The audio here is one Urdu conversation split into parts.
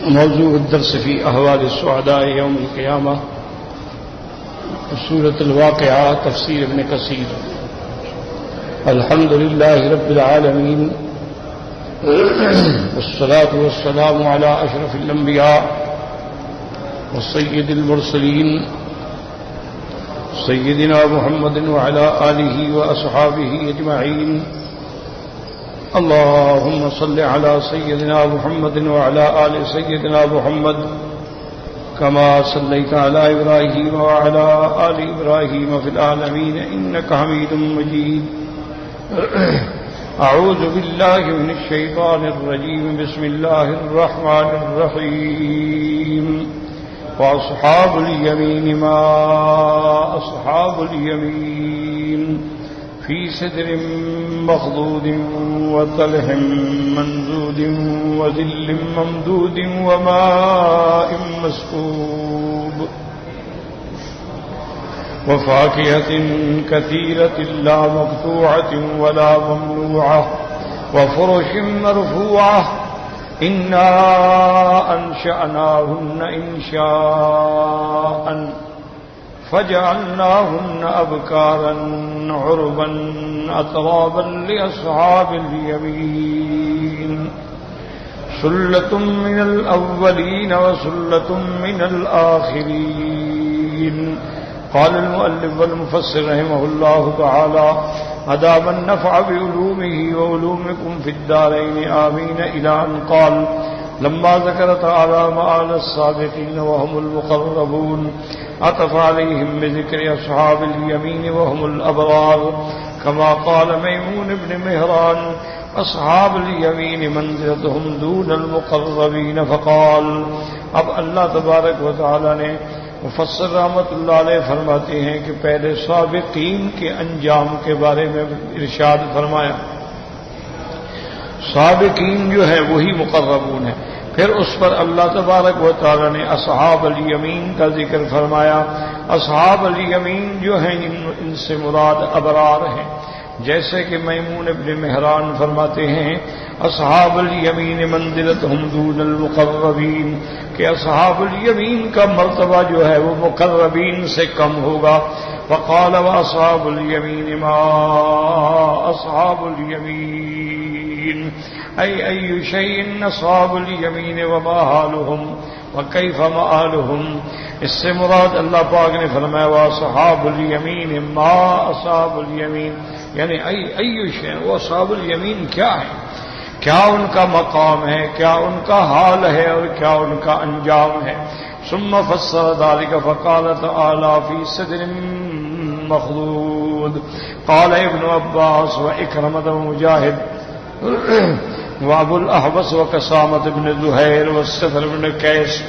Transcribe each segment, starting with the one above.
موضوع الدرس في أهوال السعداء يوم القيامة سورة الواقعة تفسير ابن كثير. الحمد لله رب العالمين والصلاة والسلام على أشرف الأنبياء والسيد المرسلين سيدنا محمد وعلى آله وأصحابه أجمعين. اللهم صل على سيدنا محمد وعلى آل سيدنا محمد كما صليت على إبراهيم وعلى آل إبراهيم في العالمين إنك حميد مجيد. أعوذ بالله من الشيطان الرجيم. بسم الله الرحمن الرحيم. وأصحاب اليمين ما أصحاب اليمين في سدر مخضود وطلح منضود وظل ممدود وماء مسكوب وفاكهة كثيرة لا مقطوعة ولا ممنوعة وفرش مرفوعة إنا أنشأناهن إنشاء فجعلناهن أبكارا عربا أترابا لأصحاب اليمين. سلة من الأولين وسلة من الآخرين. قال المؤلف والمفسر رحمه الله تعالى أدام النفع بعلومه وعلومكم في الدارين آمين إلى أن قال لما ذكر تعالى مآل السابقين وهم المقربون عطف عليهم بذكر أصحاب اليمين وهم الأبرار كما قال ميمون بن مهران أصحاب اليمين منزلتهم دون المقربين. فقال اب اللہ تبارک و تعالی نے مفسر رحمت اللہ علیہ فرماتے ہیں کہ پہلے سابقین کے انجام کے بارے میں ارشاد فرمایا. سابقین جو ہے وہی مقربون ہیں. پھر اس پر اللہ تبارک و تعالی نے اصحاب الیمین کا ذکر فرمایا. اصحاب الیمین جو ہیں ان سے مراد ابرار ہیں. جیسے کہ میمون ابن مہران فرماتے ہیں اصحاب الیمین منزلتہم دون المقربین کہ اصحاب الیمین کا مرتبہ جو ہے وہ مقربین سے کم ہوگا. وقال واصحاب الیمین ما اصحاب الیمین ای شیء اصحاب الیمین وما حالہم وکیف مآلہم. اس سے مراد اللہ پاک نے فرمایا واصحاب الیمین ما اصحاب الیمین یعنی ای شیء وہ اصحاب الیمین کیا ہے, کیا ان کا مقام ہے, کیا ان کا حال ہے اور کیا ان کا انجام ہے. ثم فسر ذلك فقال تعالى في صدر مخضود. قال ابن عباس وإكرمة ومجاهد وابو الاحوص وقسامة بن زهير والسفر بن قيس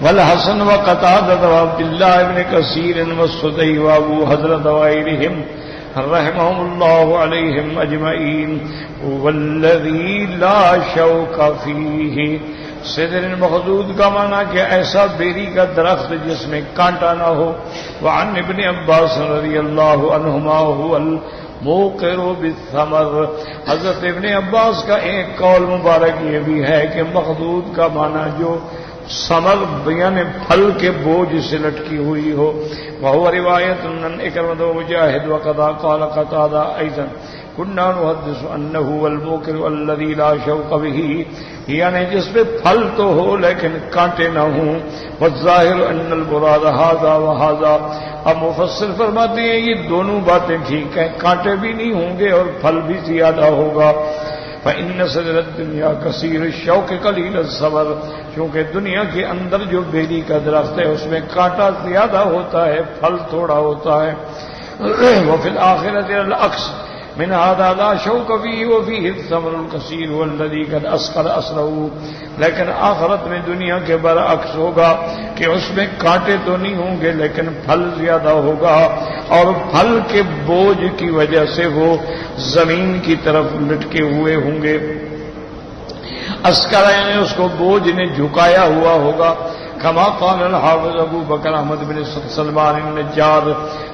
والحسن وقتادة وعبد الله بن كثير والسدي وابو حضرة وغيرهم رحمهم الله عليهم أجمعين. والذي لا شوك فيه. صدر مخضود کا معنی کہ ایسا بیری کا درخت جس میں کانٹا نہ ہو. وعن ابن عباس رضی اللہ عنہما هو الموقر بالثمر. حضرت ابن عباس کا ایک قول مبارک یہ بھی ہے کہ مخضود کا معنی جو ثمر یعنی پھل کے بوجھ سے لٹکی ہوئی ہو. وهو روایت ان اکرمۃ ومجاہد وقضا قال قتادہ ایضا كنا نحدث انه الموقر الذي لا شوق به یعنی جس پہ پھل تو ہو لیکن کانٹے نہ ہوں. والظاہر ان المراد هذا وهذا. اب مفسر فرماتے ہیں یہ دونوں باتیں ٹھیک ہیں, کانٹے بھی نہیں ہوں گے اور پھل بھی زیادہ ہوگا. فإن صدر الدنيا كثير الشوك قليل الصبر. کیونکہ دنیا کے اندر جو بیری کا درخت ہے اس میں کانٹا زیادہ ہوتا ہے, پھل تھوڑا ہوتا ہے. وفي الآخرة العكس من هذا لا شوك فيه وفيه الثمر الكثير والذي قد أسقط أصله. لیکن آخرت میں دنیا کے برعکس ہوگا کہ اس میں کانٹے تو نہیں ہوں گے لیکن پھل زیادہ ہوگا اور پھل کے بوجھ کی وجہ سے وہ زمین کی طرف لٹکے ہوئے ہوں گے. اسکر یعنی اس کو بوجھ نے جھکایا ہوا ہوگا. كما قال الحافظ ابو بکر احمد بن سلمان النجار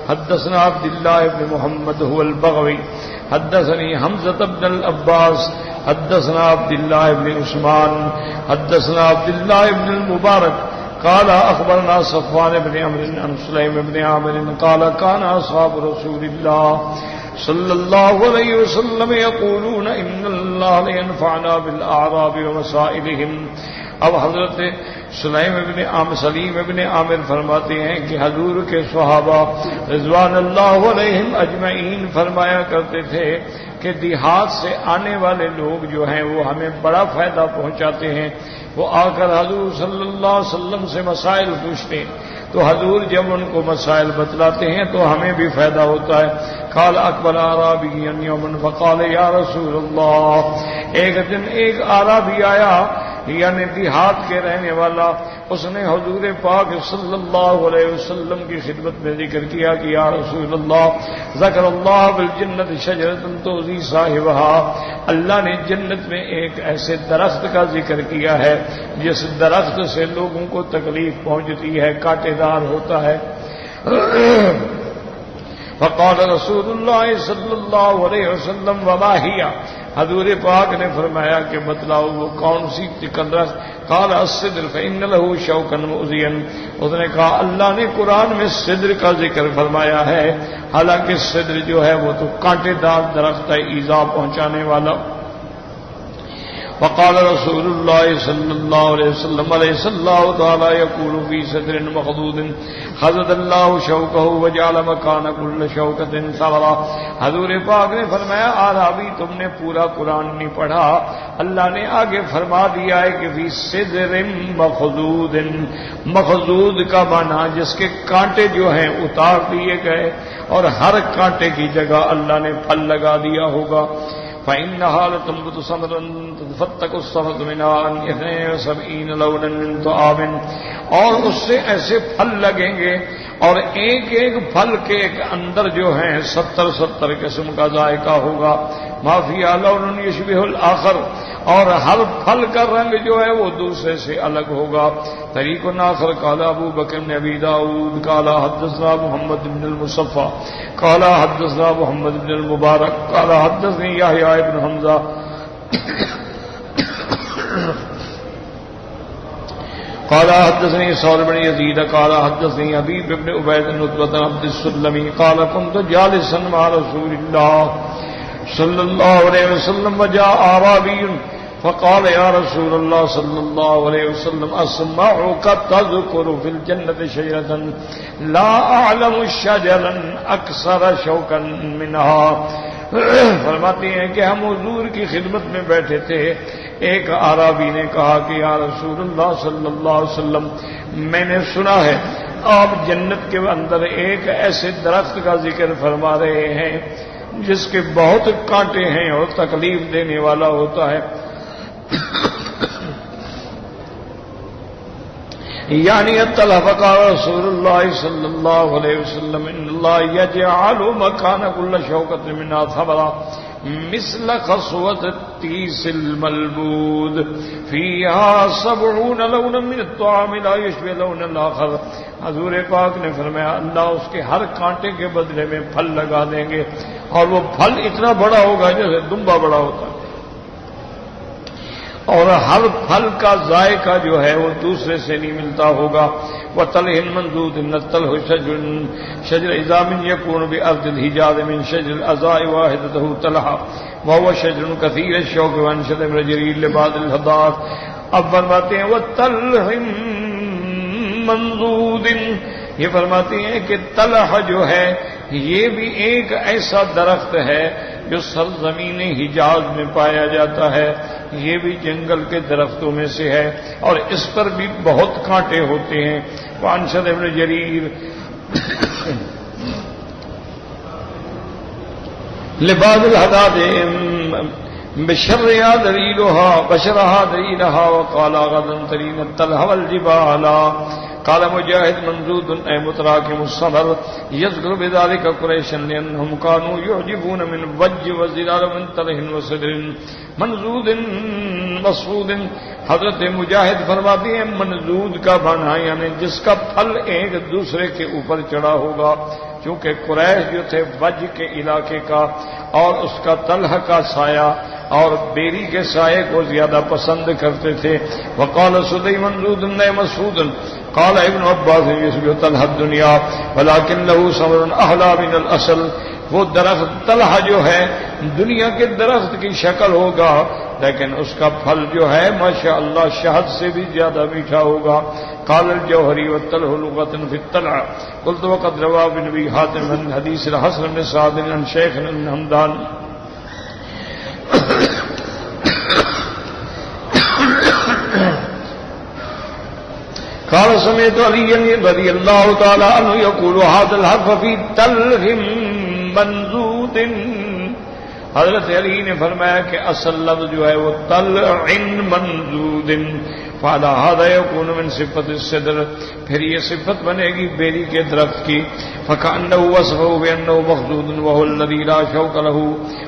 حدثنا عبد الله بن محمد هو البغوي حدثني حمزة بن العباس حدثنا عبد الله بن عثمان حدثنا عبد الله بن المبارك قال اخبرنا صفوان بن عمرو عن سليم بن عامر قال كان اصحاب رسول الله صلی اللہ علیہ وسلم یقولون ان اللہ لینفعنا بالاعراب ومسائلہم. اب حضرت سلیم ابن عامر فرماتے ہیں کہ حضور کے صحابہ رضوان اللہ علیہم اجمعین فرمایا کرتے تھے کہ دیہات سے آنے والے لوگ جو ہیں وہ ہمیں بڑا فائدہ پہنچاتے ہیں. وہ آ کر حضور صلی اللہ علیہ وسلم سے مسائل پوچھتے ہیں تو حضور جب ان کو مسائل بتلاتے ہیں تو ہمیں بھی فائدہ ہوتا ہے. قال اقبل اعرابی یوما فقال یا رسول اللہ. ایک دن ایک اعرابی آیا یعنی دیہات کے رہنے والا, اس نے حضور پاک صلی اللہ علیہ وسلم کی خدمت میں ذکر کیا کہ یا رسول اللہ ذکر اللہ بالجنت شجرۃ تؤذی صاحبها. اللہ نے جنت میں ایک ایسے درخت کا ذکر کیا ہے جس درخت سے لوگوں کو تکلیف پہنچتی ہے, کانٹے دار ہوتا ہے. فقال رسول اللہ صلی اللہ علیہ وسلم وما ہی. حضور پاک نے فرمایا کہ بتلاؤ وہ کون سی درخت. قال الصدر فإن له شوكا مؤذيا. اس نے کہا اللہ نے قرآن میں صدر کا ذکر فرمایا ہے, حالانکہ صدر جو ہے وہ تو کانٹے دار درخت ہے, ایذا پہنچانے والا. وقال رسول اللہ صلی اللہ علیہ وسلم علیہ اللہ تعالی یقول فی صدر مخضود خضد اللہ شوکہ وجعل مکان کل شوکۃ ثمرہ. حضور پاک نے فرمایا اعرابی تم نے پورا قرآن نہیں پڑھا, اللہ نے آگے فرما دیا ہے کہ فی صدر مخضود. مخضود کا معنی جس کے کانٹے جو ہیں اتار دیے گئے اور ہر کانٹے کی جگہ اللہ نے پھل لگا دیا ہوگا. فإنها لتنبت ثمرا تفتق الثمرة منها عن 72 لونا من طعام. اور اس سے ایسے پھل لگیں گے اور ایک ایک پھل کے اندر جو ہیں 70 قسم کا ذائقہ ہوگا. ما فیہا لون یشبہ الآخر. اور ہر پھل کا رنگ جو ہے وہ دوسرے سے الگ ہوگا. طریق آخر قال ابو بکر بن ابی داؤد قال حدثنا محمد بن المصفى قال حدثنا محمد بن المبارک قال حدثني یحیی بن حمزہ قال حدثني ثور بن يزيد قال حدثني حبيب بن عبيد بن عتبة عبد السلمي قال كنت جالسا مع رسول الله صلى الله عليه وسلم وجاء أعرابي فقال يا رسول الله صلى الله عليه وسلم أسمعك تذكر في الجنة شجرة لا أعلم شجرا أكثر شوكا منها. فرماتی ہیں کہ ہم حضور کی خدمت میں بیٹھے تھے, ایک اعرابی نے کہا کہ یا رسول اللہ صلی اللہ علیہ وسلم میں نے سنا ہے آپ جنت کے اندر ایک ایسے درخت کا ذکر فرما رہے ہیں جس کے بہت کانٹے ہیں اور تکلیف دینے والا ہوتا ہے. یعنی فقال رسول اللہ صلی اللہ علیہ وسلم ان اللہ یجعل مکان کل شوکۃ منها ثمرہ مثل خصوۃ التیس الملبود فیہا 70 لونا من الطعام لا یشبہ لون الآخر. حضور پاک نے فرمایا اللہ اس کے ہر کانٹے کے بدلے میں پھل لگا دیں گے اور وہ پھل اتنا بڑا ہوگا جیسے دمبا بڑا ہوتا ہے, اور ہر پھل کا ذائقہ جو ہے وہ دوسرے سے نہیں ملتا ہوگا. وطلح منضود ان الطلح شجر اذا من يكون بارض الحجاز من شجر الازاء واحدته طلحا وهو شجر كثير الشوك وانشد من جرير لبعض الحضار. اب فرماتے ہیں وطلح منضود, یہ فرماتے ہیں کہ طلح جو ہے یہ بھی ایک ایسا درخت ہے جو سرزمین حجاز میں پایا جاتا ہے, یہ بھی جنگل کے درختوں میں سے ہے اور اس پر بھی بہت کانٹے ہوتے ہیں. وانشد ابن جریر لبعض الحداد بشرها دليلها وقال غدا ترين الطلح والجبال. قال مجاهد منضود اي متراكم الصبر يذكر بذلك قريشا لانهم كانوا يعجبون من وج وزلال من طلح وصدر منضود مصفود حضرت مجاہد فرماتے ہیں منضود کا معنی یعنی جس کا پھل ایک دوسرے کے اوپر چڑھا ہوگا، چونکہ قریش جو تھے وج کے علاقے کا اور اس کا طلحہ کا سایہ اور بیری کے سائے کو زیادہ پسند کرتے تھے. وقال سدی منضود مسعود قال ابن عباس يشبه طلحہ الدنیا ولكن له ثمر احلى من الاصل. وہ درخت طلحہ جو ہے دنیا کے درخت کی شکل ہوگا لیکن اس کا پھل جو ہے ماشاءاللہ شہد سے بھی زیادہ میٹھا ہوگا. قال الجوہری والطلح لغة في الطلع. قلت وقد روى ابن ابي حاتم من حديث الحسن بن سعد عن شيخ بن حمدان قال سمعت علي رضي الله تعالى عنه يقول هذا الحرف في طلح منضود. حضرت علی نے فرمایا کہ اصل لفظ جو ہے وہ طلع منضود. فعلى هذا يكون من صفة الصدر، پھر یہ صفت بنے گی بیری کے درخت کی. فكأنه وصفه بأنه مخضود وهو الذي لا شوك له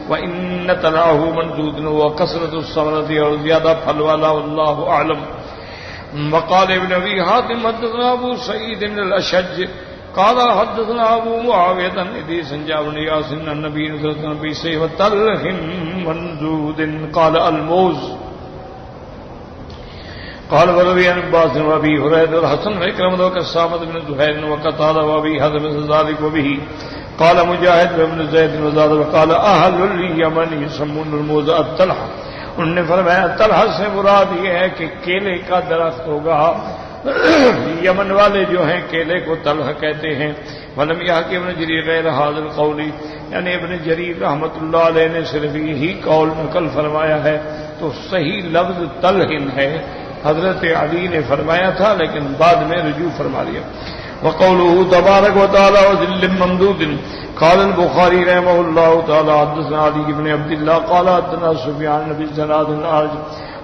وإن طلعه منضود وكثرة الثمرة اور زیادہ پھل والا والله أعلم. وقال ابن ابي حاتم حدثنا ابو سعيد الاشج قال حدثنا ابو معاويه عن ادريس بن ياس ان النبي صلى الله عليه وسلم وطلح منضود قال الموز. قال وروي عن عباس وابي هريره الحسن وإكرمة وكسامة بن زهير وقتادة وابي حازم ذلك وبه قال مجاهد بن زيد وزاد وقال اهل اليمن يسمون الموز الطلح. انہوں نے فرمایا طلحہ سے مراد یہ ہے کہ کیلے کا درخت ہوگا. یمن والے جو ہیں کیلے کو طلحہ کہتے ہیں. ولم یحکی ابن جریر غیر هذا القول، یعنی ابن جریر رحمۃ اللہ علیہ نے صرف یہی قول نقل فرمایا ہے تو صحیح لفظ طلح ہے. حضرت علی نے فرمایا تھا لیکن بعد میں رجوع فرما لیا. وقوله تبارک وتعالى وذل ممدود. قال البخاري رحمه الله تعالى حدثنا علي بن عبد الله قال حدثنا سفيان بن زناد الأعرج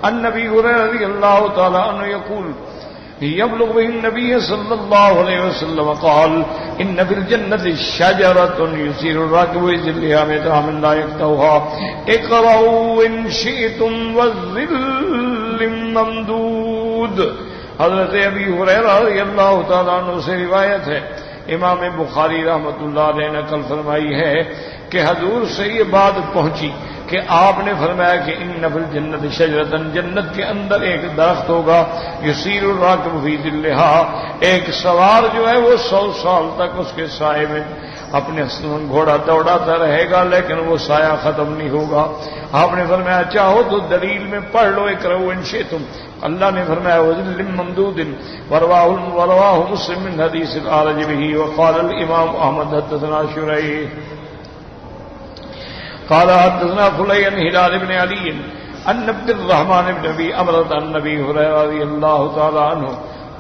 عن أبي هريرة رضي الله تعالى عنه يقول يبلغ به النبي صلى الله عليه وسلم قال إن في الجنة شجرة يسير الراكب بظلها مئة عام لا يقطعها اقرأوا إن شئتم والظل ممدود. حضرت ابی ہریرہ رضی اللہ تعالیٰ عنہ سے روایت ہے، امام بخاری رحمۃ اللہ علیہ نے نقل فرمائی ہے کہ حضور سے یہ بات پہنچی کہ آپ نے فرمایا کہ ان فی الجنت شجرۃ، جنت کے اندر ایک درخت ہوگا، یسیر الراکب فی ظلھا، ایک سوار جو ہے وہ 100 سال تک اس کے سائے میں اپنے گھوڑا دوڑاتا رہے گا لیکن وہ سایہ ختم نہیں ہوگا. آپ نے فرمایا چاہو تو دلیل میں پڑھ لو اقرؤ ان شئتم. اللہ نے فرمایا وذل ممدود ورواه مسلم من حدیث الأعرج به. وقال الامام احمد حدثنا شريح قال حدثنا فلي عن هلال بن علي عن عبد الرحمن بن ابي امرة عن ابي هريرة رضي الله تعالى عنه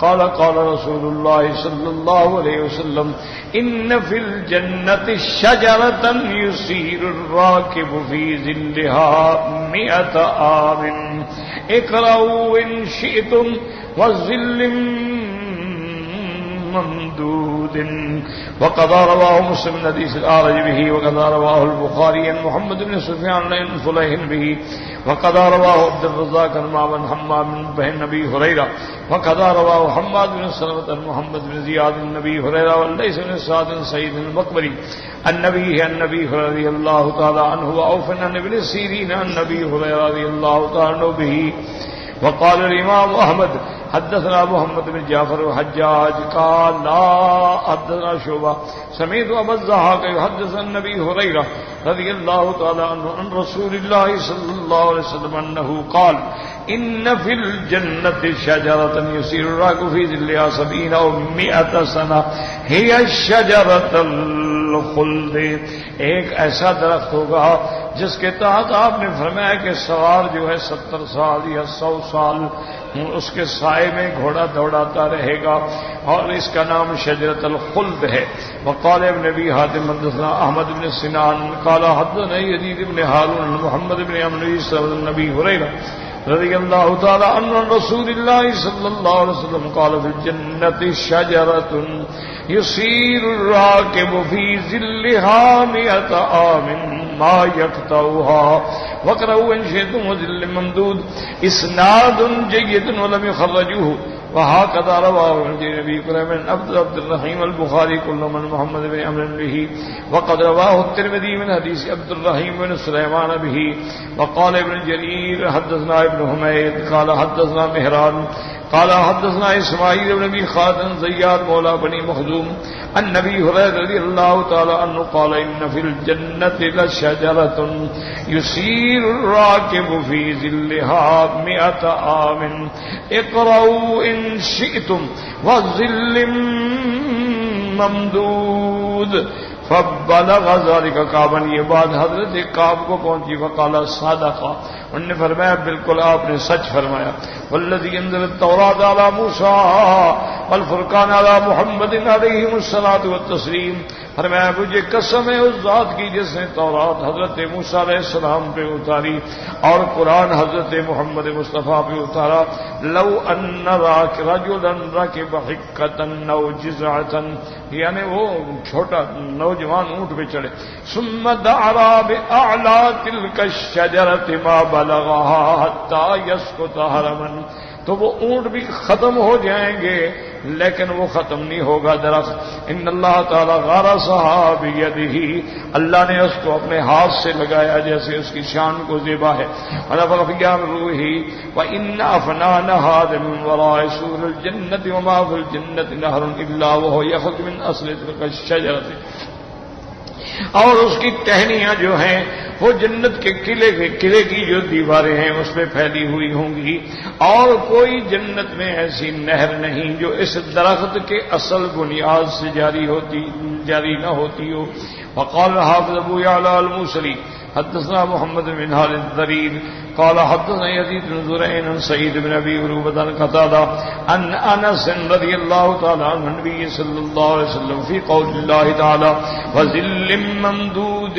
قال قال رسول الله صلى الله عليه وسلم إن في الجنة شجرة يسير الراكب في ظلها 100 عام اقرأوا إن شئتم والظل ممدود. وقد رواه مسلم من حديث الأعرج به وقد رواه البخاري عن محمد بن سفيان عن فليح به وقد رواه عبد الرزاق عن معمر حمام بن ابي هريره وقد رواه حماد بن سلمة عن محمد بن زياد عن ابي هريره وليس بن سعد سيد المقبري النبي هريره رضي الله تعالى عنه وأوف عن ابن سيرين عن ابي هريره رضي الله تعالى عنه به. وقال الامام احمد حدثنا محمد بن جعفر وحجاج قال لا حدثنا شعبہ سمعت ابا الضحاك يحدث عن ابي هريره رضي الله تعالى عنه عن رسول الله صلى الله عليه وسلم انه قال ان في الجنة شجرة يسير الراكب في ظلها 70 أو 100 سنة هي شجرة الخلد. ایک ایسا درخت ہوگا جس کے تحت آپ نے فرمایا کہ سوار جو ہے 70 سال یا 100 سال اس کے سائے میں گھوڑا دوڑاتا رہے گا اور اس کا نام شجرۃ الخلد ہے. وقال ابن ابي حاتم حدثنا احمد بن سنان قال حدثنا يزيد بن هارون محمد بن عمرو بن ابي هريره رضی اللہ تعالی عنہ رسول اللہ صلی اللہ علیہ وسلم قال فی الجنت شجرۃ یسیر الراکب فی ظلها 100 عام ما یقطعها واقرؤوا ان شئتم وظل ممدود اسناد جید ولم يخرجوه وهكذا رواه النبي كريم عبد الرحيم البخاري كل من محمد بن عمرو به وقد رواه الترمذي من حديث عبد الرحيم بن سليمان به وقال ابن جرير حدثنا ابن حميد قال حدثنا مهران قال حدثنا اسماعيل بن ابي خالد زياد مولى بني مخزوم عن ابي هريره رضي الله تعالى عنه قال ان في الجنه لشجره يسير الراكب في ظلها 100 عام اقرؤوا ان شئتم وظل ممدود فبلغ ذلك كعبا. یہ بات حضرت کعب کو پہنچی فقال صدقا، انہوں نے فرمایا بالکل آپ نے سچ فرمایا. والذی انزل التوراۃ علی موسیٰ والفرقان علی محمد علیہ الصلاۃ والتسلیم، فرمایا مجھے قسم ہے اس ذات کی جس نے تورات حضرت موسیٰ علیہ السلام پہ اتاری اور قرآن حضرت محمد مصطفیٰ پہ اتارا. لو ان رجلا رکب حکۃ او جزعۃ، یعنی وہ چھوٹا نوجوان اونٹ پہ چڑھے، ثم دعا باعلی تلک الشجرۃ ما بلغها حتى يسقط حرما، تو وہ اونٹ بھی ختم ہو جائیں گے لیکن وہ ختم نہیں ہوگا درخت. ان اللہ تعالی غرسها بيده، اللہ نے اس کو اپنے ہاتھ سے لگایا جیسے اس کی شان کو زیبا ہے. ونفخ فيها من روحه وان افنانها من وراء سور الجنة وما في الجنة نهر الا وهو يخرج من اصل تلك الشجرة، اور اس کی ٹہنیاں جو ہیں وہ جنت کے قلعے کی جو دیواریں ہیں اس میں پھیلی ہوئی ہوں گی، اور کوئی جنت میں ایسی نہر نہیں جو اس درخت کے اصل بنیاد سے جاری نہ ہوتی ہو. وقال حافظ ابو یعلا الموصلی حدثنا محمد بن خالد الضرير قال حدثنا يزيد بن زريع عن سعيد بن ابي عروبة عن قتادة عن انس رضي الله تعالى عن النبي صلى الله عليه وسلم في قول الله تعالى وظل ممدود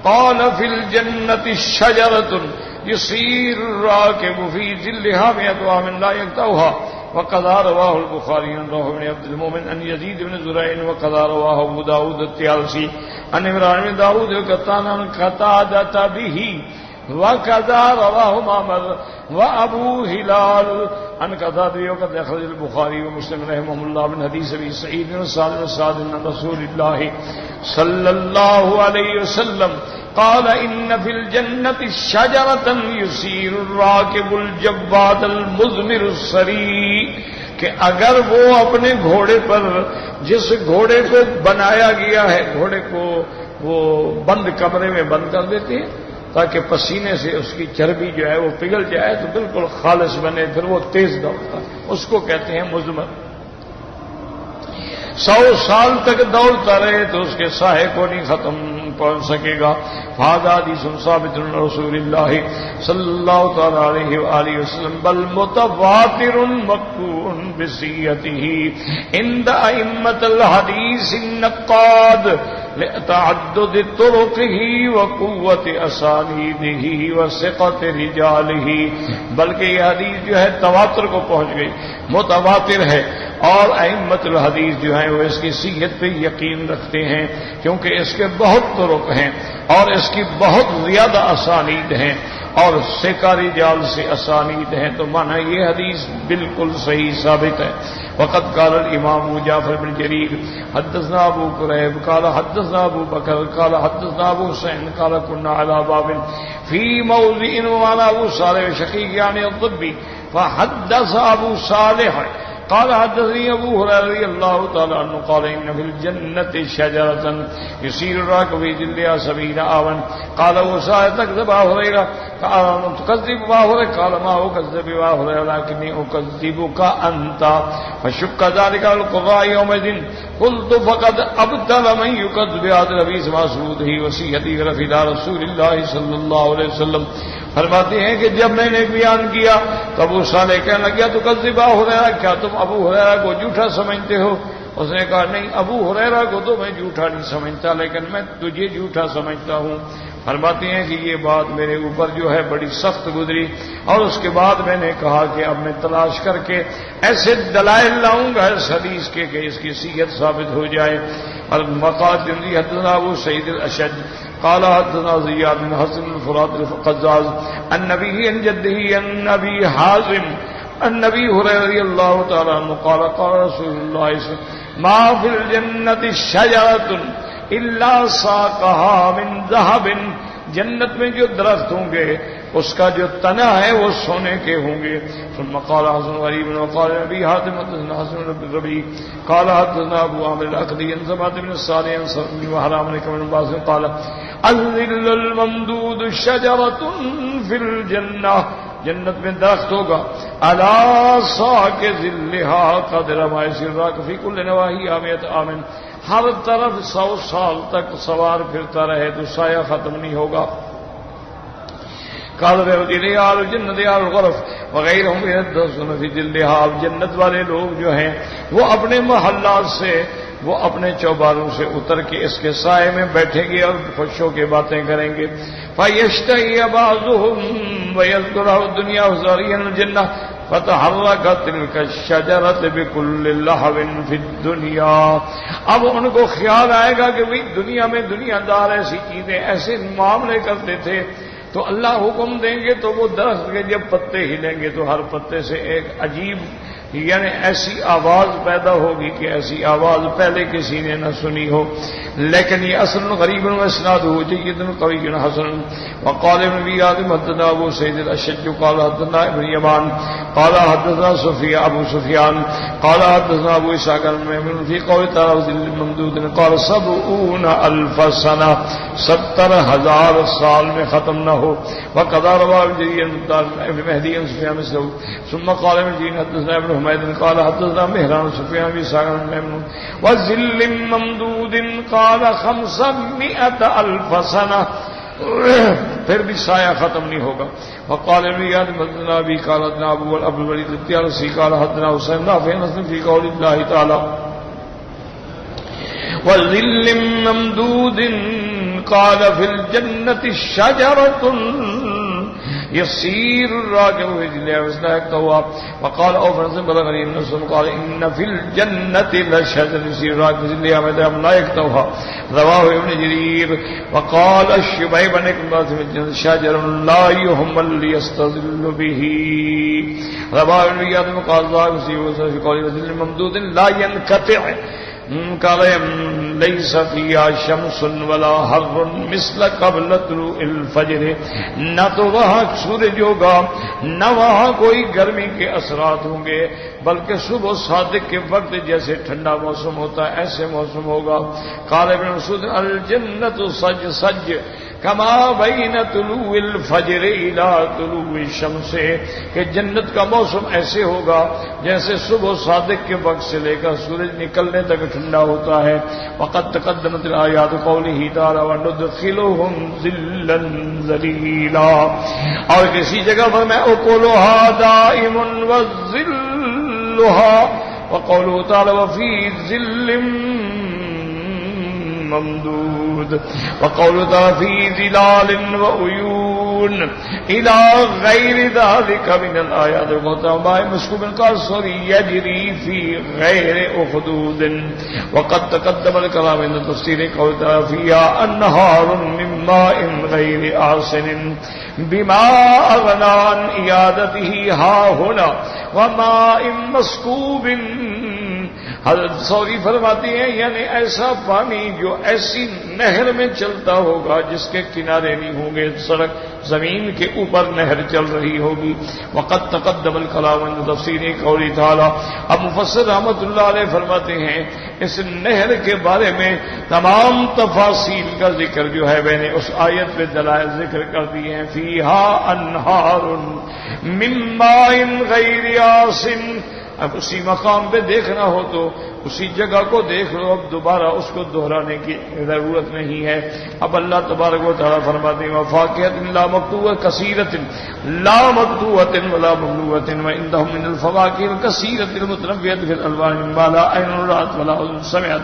قال في الجنة شجرة يسير الراكب في ظلها 100 عام لا يقطعها. وقد رواه البخاري عن روح بن عبد المؤمن عن يزيد بن زريع وقد رواه ابو داود الطيالسي عن عمران بن داود القطان عن قتادة به وكذا رواه معمر وابو هلال عن قتادة وقد اخرج البخاري ومسلم رحمهم الله من حديث ابي سعيد بن سعد عن رسول الله صلى الله عليه وسلم قال ان في الجنة شجرة يسير الراكب الجواد المزمر السريع، کہ اگر وہ اپنے گھوڑے پر، جس گھوڑے کو بنایا گیا ہے، گھوڑے کو وہ بند کمرے میں بند کر دیتے ہیں تاکہ پسینے سے اس کی چربی جو ہے وہ پگھل جائے تو بالکل خالص بنے، پھر وہ تیز دوڑتا ہے، اس کو کہتے ہیں مزمر. 100 سال تک دوڑتا رہے تو اس کے سائے کو نہیں ختم پہنچ سکے گا. هذا حدیث ثابت عن رسول اللہ صلی اللہ تعالی علیہ وآلہ وسلم بل متواتر مقطوع بصیته عند ائمة الحدیث النقاد لتعدد طرقه وقوة اسانیده وثقة رجاله. بلکہ یہ حدیث جو ہے تواتر کو پہنچ گئی، متواتر ہے، اور ائمۃ الحدیث جو ہیں وہ اس کی صحت پہ یقین رکھتے ہیں کیونکہ اس کے بہت طرق ہیں اور اس کی بہت زیادہ اسانید ہیں اور ثقہ رجال سے اسانید ہیں، تو مانا یہ حدیث بالکل صحیح ثابت ہے. وقد قال الامام جعفر بن جرير حدثنا ابو قریب قال حدثنا ابو بکر قال حدثنا ابو حسین قال كنا على باب في موضع وانا ابو صالح شقیق يعني الضبي فحدث ابو صالح قال حدثني ابو هريره رضي الله تعالى عنه قال ان في الجنه شجره يسير الراكب في ظلها 70 عاما. قال وسائل تكذب ابو هريره قال تكذب ابو هريره قال ما اكذب ابو هريره لكني اكذبك انت فشق ذلك القضاء يومئذ قلت فقد ابطل من يكذب هذا الحديث مسعوده وصيته رفيع رسول الله صلى الله عليه وسلم. فرماتے ہیں کہ جب میں نے بیان کیا تو ابو صالح کہنے لگا تو کذب ابو ہریرہ، کیا تم ابو ہریرہ کو جھوٹا سمجھتے ہو؟ اس نے کہا نہیں، ابو ہریرہ کو تو میں جھوٹا نہیں سمجھتا لیکن میں تجھے جھوٹا سمجھتا ہوں. فرماتے ہیں کہ یہ بات میرے اوپر جو ہے بڑی سخت گزری، اور اس کے بعد میں نے کہا کہ اب میں تلاش کر کے ایسے دلائل لاؤں گا اس حدیث کے کہ اس کی صحت ثابت ہو جائے۔ اور مقاتل حدثنا ابو سعید الاشج قال حدثنا زیاد بن حسن الفرات القزاز النبی عن جدہ عن ابی حازم النبی هريرة رضی اللہ تعالی عنہ قال قال رسول اللہ صلی اللہ علیہ وسلم ما فی الجنة شجرة الا ساقها من ذهب، جنت میں جو درخت ہوں گے اس کا جو تنا ہے وہ سونے کے ہوں گے۔ ثم قال حسن غریب وقال ابي حاتم حدثنا حسن بن ربيع قال حدثنا ابو عامر الاخدي عن سمعت بن الصالح عن سلمى وحرام بن عباس قال الظل الممدود شجرة في الجنة، جنت میں درخت ہوگا علی ساق ظلها قدر ما يسير الراكب في كل نواحيها 100 عام، ہر طرف 100 سال تک سوار پھرتا رہے تو سایہ ختم نہیں ہوگا۔ قال رجال الجنة يا الغرف وغيرهم يدخلون في ظلها، جنت والے لوگ جو ہیں وہ اپنے محلات سے، وہ اپنے چوباروں سے اتر کے اس کے سائے میں بیٹھیں گے اور خوشوں کی باتیں کریں گے۔ فَيَشْتَهِي بَعْضُهُمْ وَيَذْكُرُهُ الدُّنْيَا وَزَارِيًا الْجَنَّةِ فَتَحَرَّكَتْ تِلْكَ الشَّجَرَةُ بِكُلِّ لَهْوٍ فِي الدُّنْيَا، اب ان کو خیال آئے گا کہ بھئی دنیا میں دنیا دار ایسی چیزیں ایسے معاملے کرتے تھے، تو اللہ حکم دیں گے تو وہ درخت کے جب پتے ہلیں گے تو ہر پتے سے ایک عجیب یعنی ایسی آواز پیدا ہوگی کہ ایسی آواز پہلے کسی نے نہ سنی ہو۔ لیکن یہ اصل غریب و اسنادہ جید قوی حسن۔ وقال ابن ابی حاتم حدثنا ابو سعید الاشج قال حدثنا ابن یمان قال حدثنا ابو سفیان قال حدثنا ابو اسحاق الميمون في قول تعالى ظل ممدود قال 70,000 سنہ، 70,000 سال میں ختم نہ ہو۔ وقضى رواه ابن مهدي عن سفيان مثله ثم قال ابن جرير حدثنا ابن حميد قال حدثنا مهران سفيان بن اسحاق الميمون وظل ممدود قال 500,000 سنہ، پھر بھی سایہ ختم نہیں ہوگا۔ وقال ابن یاد حدثنا ابی قال حدثنا ابو الولید الطیالسی قال حدثنا حسین نافع فی قول اللہ تعالی وظل ممدود قال في الجنة شجرة يسير الراكب في ظلها ويصنع الثواب وقال أوفر بلغني النصر قال إن في الجنة لشجرة يسير الراكب في ظلها ما دام لا يكتوها، رواه ابن جرير. وقال الشبيب بن في الجنة شجر لا يهمل ليستظل به، رواه ابن زياد قال الله في قوله وظل ممدود لا ينقطع قال ليس فيها شمس ولا حر مثل قبل طلوع الفجر، نہ تو وہاں سورج ہوگا نہ وہاں کوئی گرمی کے اثرات ہوں گے، بلکہ صبح صادق کے وقت جیسے ٹھنڈا موسم ہوتا ہے ایسے موسم ہوگا۔ قال ابن مسعود الجنة سج سج کما بین طلوع الفجر الى طلوع الشمس، کہ جنت کا موسم ایسے ہوگا جیسے صبح صادق کے وقت سے لے کر سورج نکلنے تک ٹھنڈا ہوتا ہے۔ وقد تقدمت الآیات قوله تعالی وندخلهم ظلا ظلیلا، اور کسی جگہ پر میں اکلها دائم وظلها، وقوله تعالی وفي ظل ممدود، وقوله تعالى في ظلال وعيون إلى غير ذلك من الآيات الماء مسكوب كالصر يجري في غير أخدود. وقد تقدم الكلام عند تفسير قوله تعالى فيها أنهار من ماء غير آسن بما أغنى عن إيادته ها هنا وماء مسكوب. حضرت سوری فرماتی ہیں یعنی ایسا پانی جو ایسی نہر میں چلتا ہوگا جس کے کنارے نہیں ہوں گے، سڑک زمین کے اوپر نہر چل رہی ہوگی۔ وقد تقدم الکلام عند تفسیر قولی تعالی، اب مفسر رحمۃ اللہ علیہ فرماتے ہیں اس نہر کے بارے میں تمام تفاصیل کا ذکر جو ہے میں نے اس آیت میں دلائل ذکر کر دیے ہیں۔ فیہا انہار من ماء غیر آسن، اب اسی مقام پہ دیکھنا ہو تو اسی جگہ کو دیکھ لو، اب دوبارہ اس کو دہرانے کی ضرورت نہیں ہے۔ اب اللہ تبارک و تعالیٰ فرماتے ہیں وفاقیت لا مقطوع کثیرۃ لا مقطوعۃ ولا ممنوعۃ وعندهم من الفواکہ الکثیرۃ المتنوعۃ فی الالوان ما لا عین رأت ولا اذن سمعت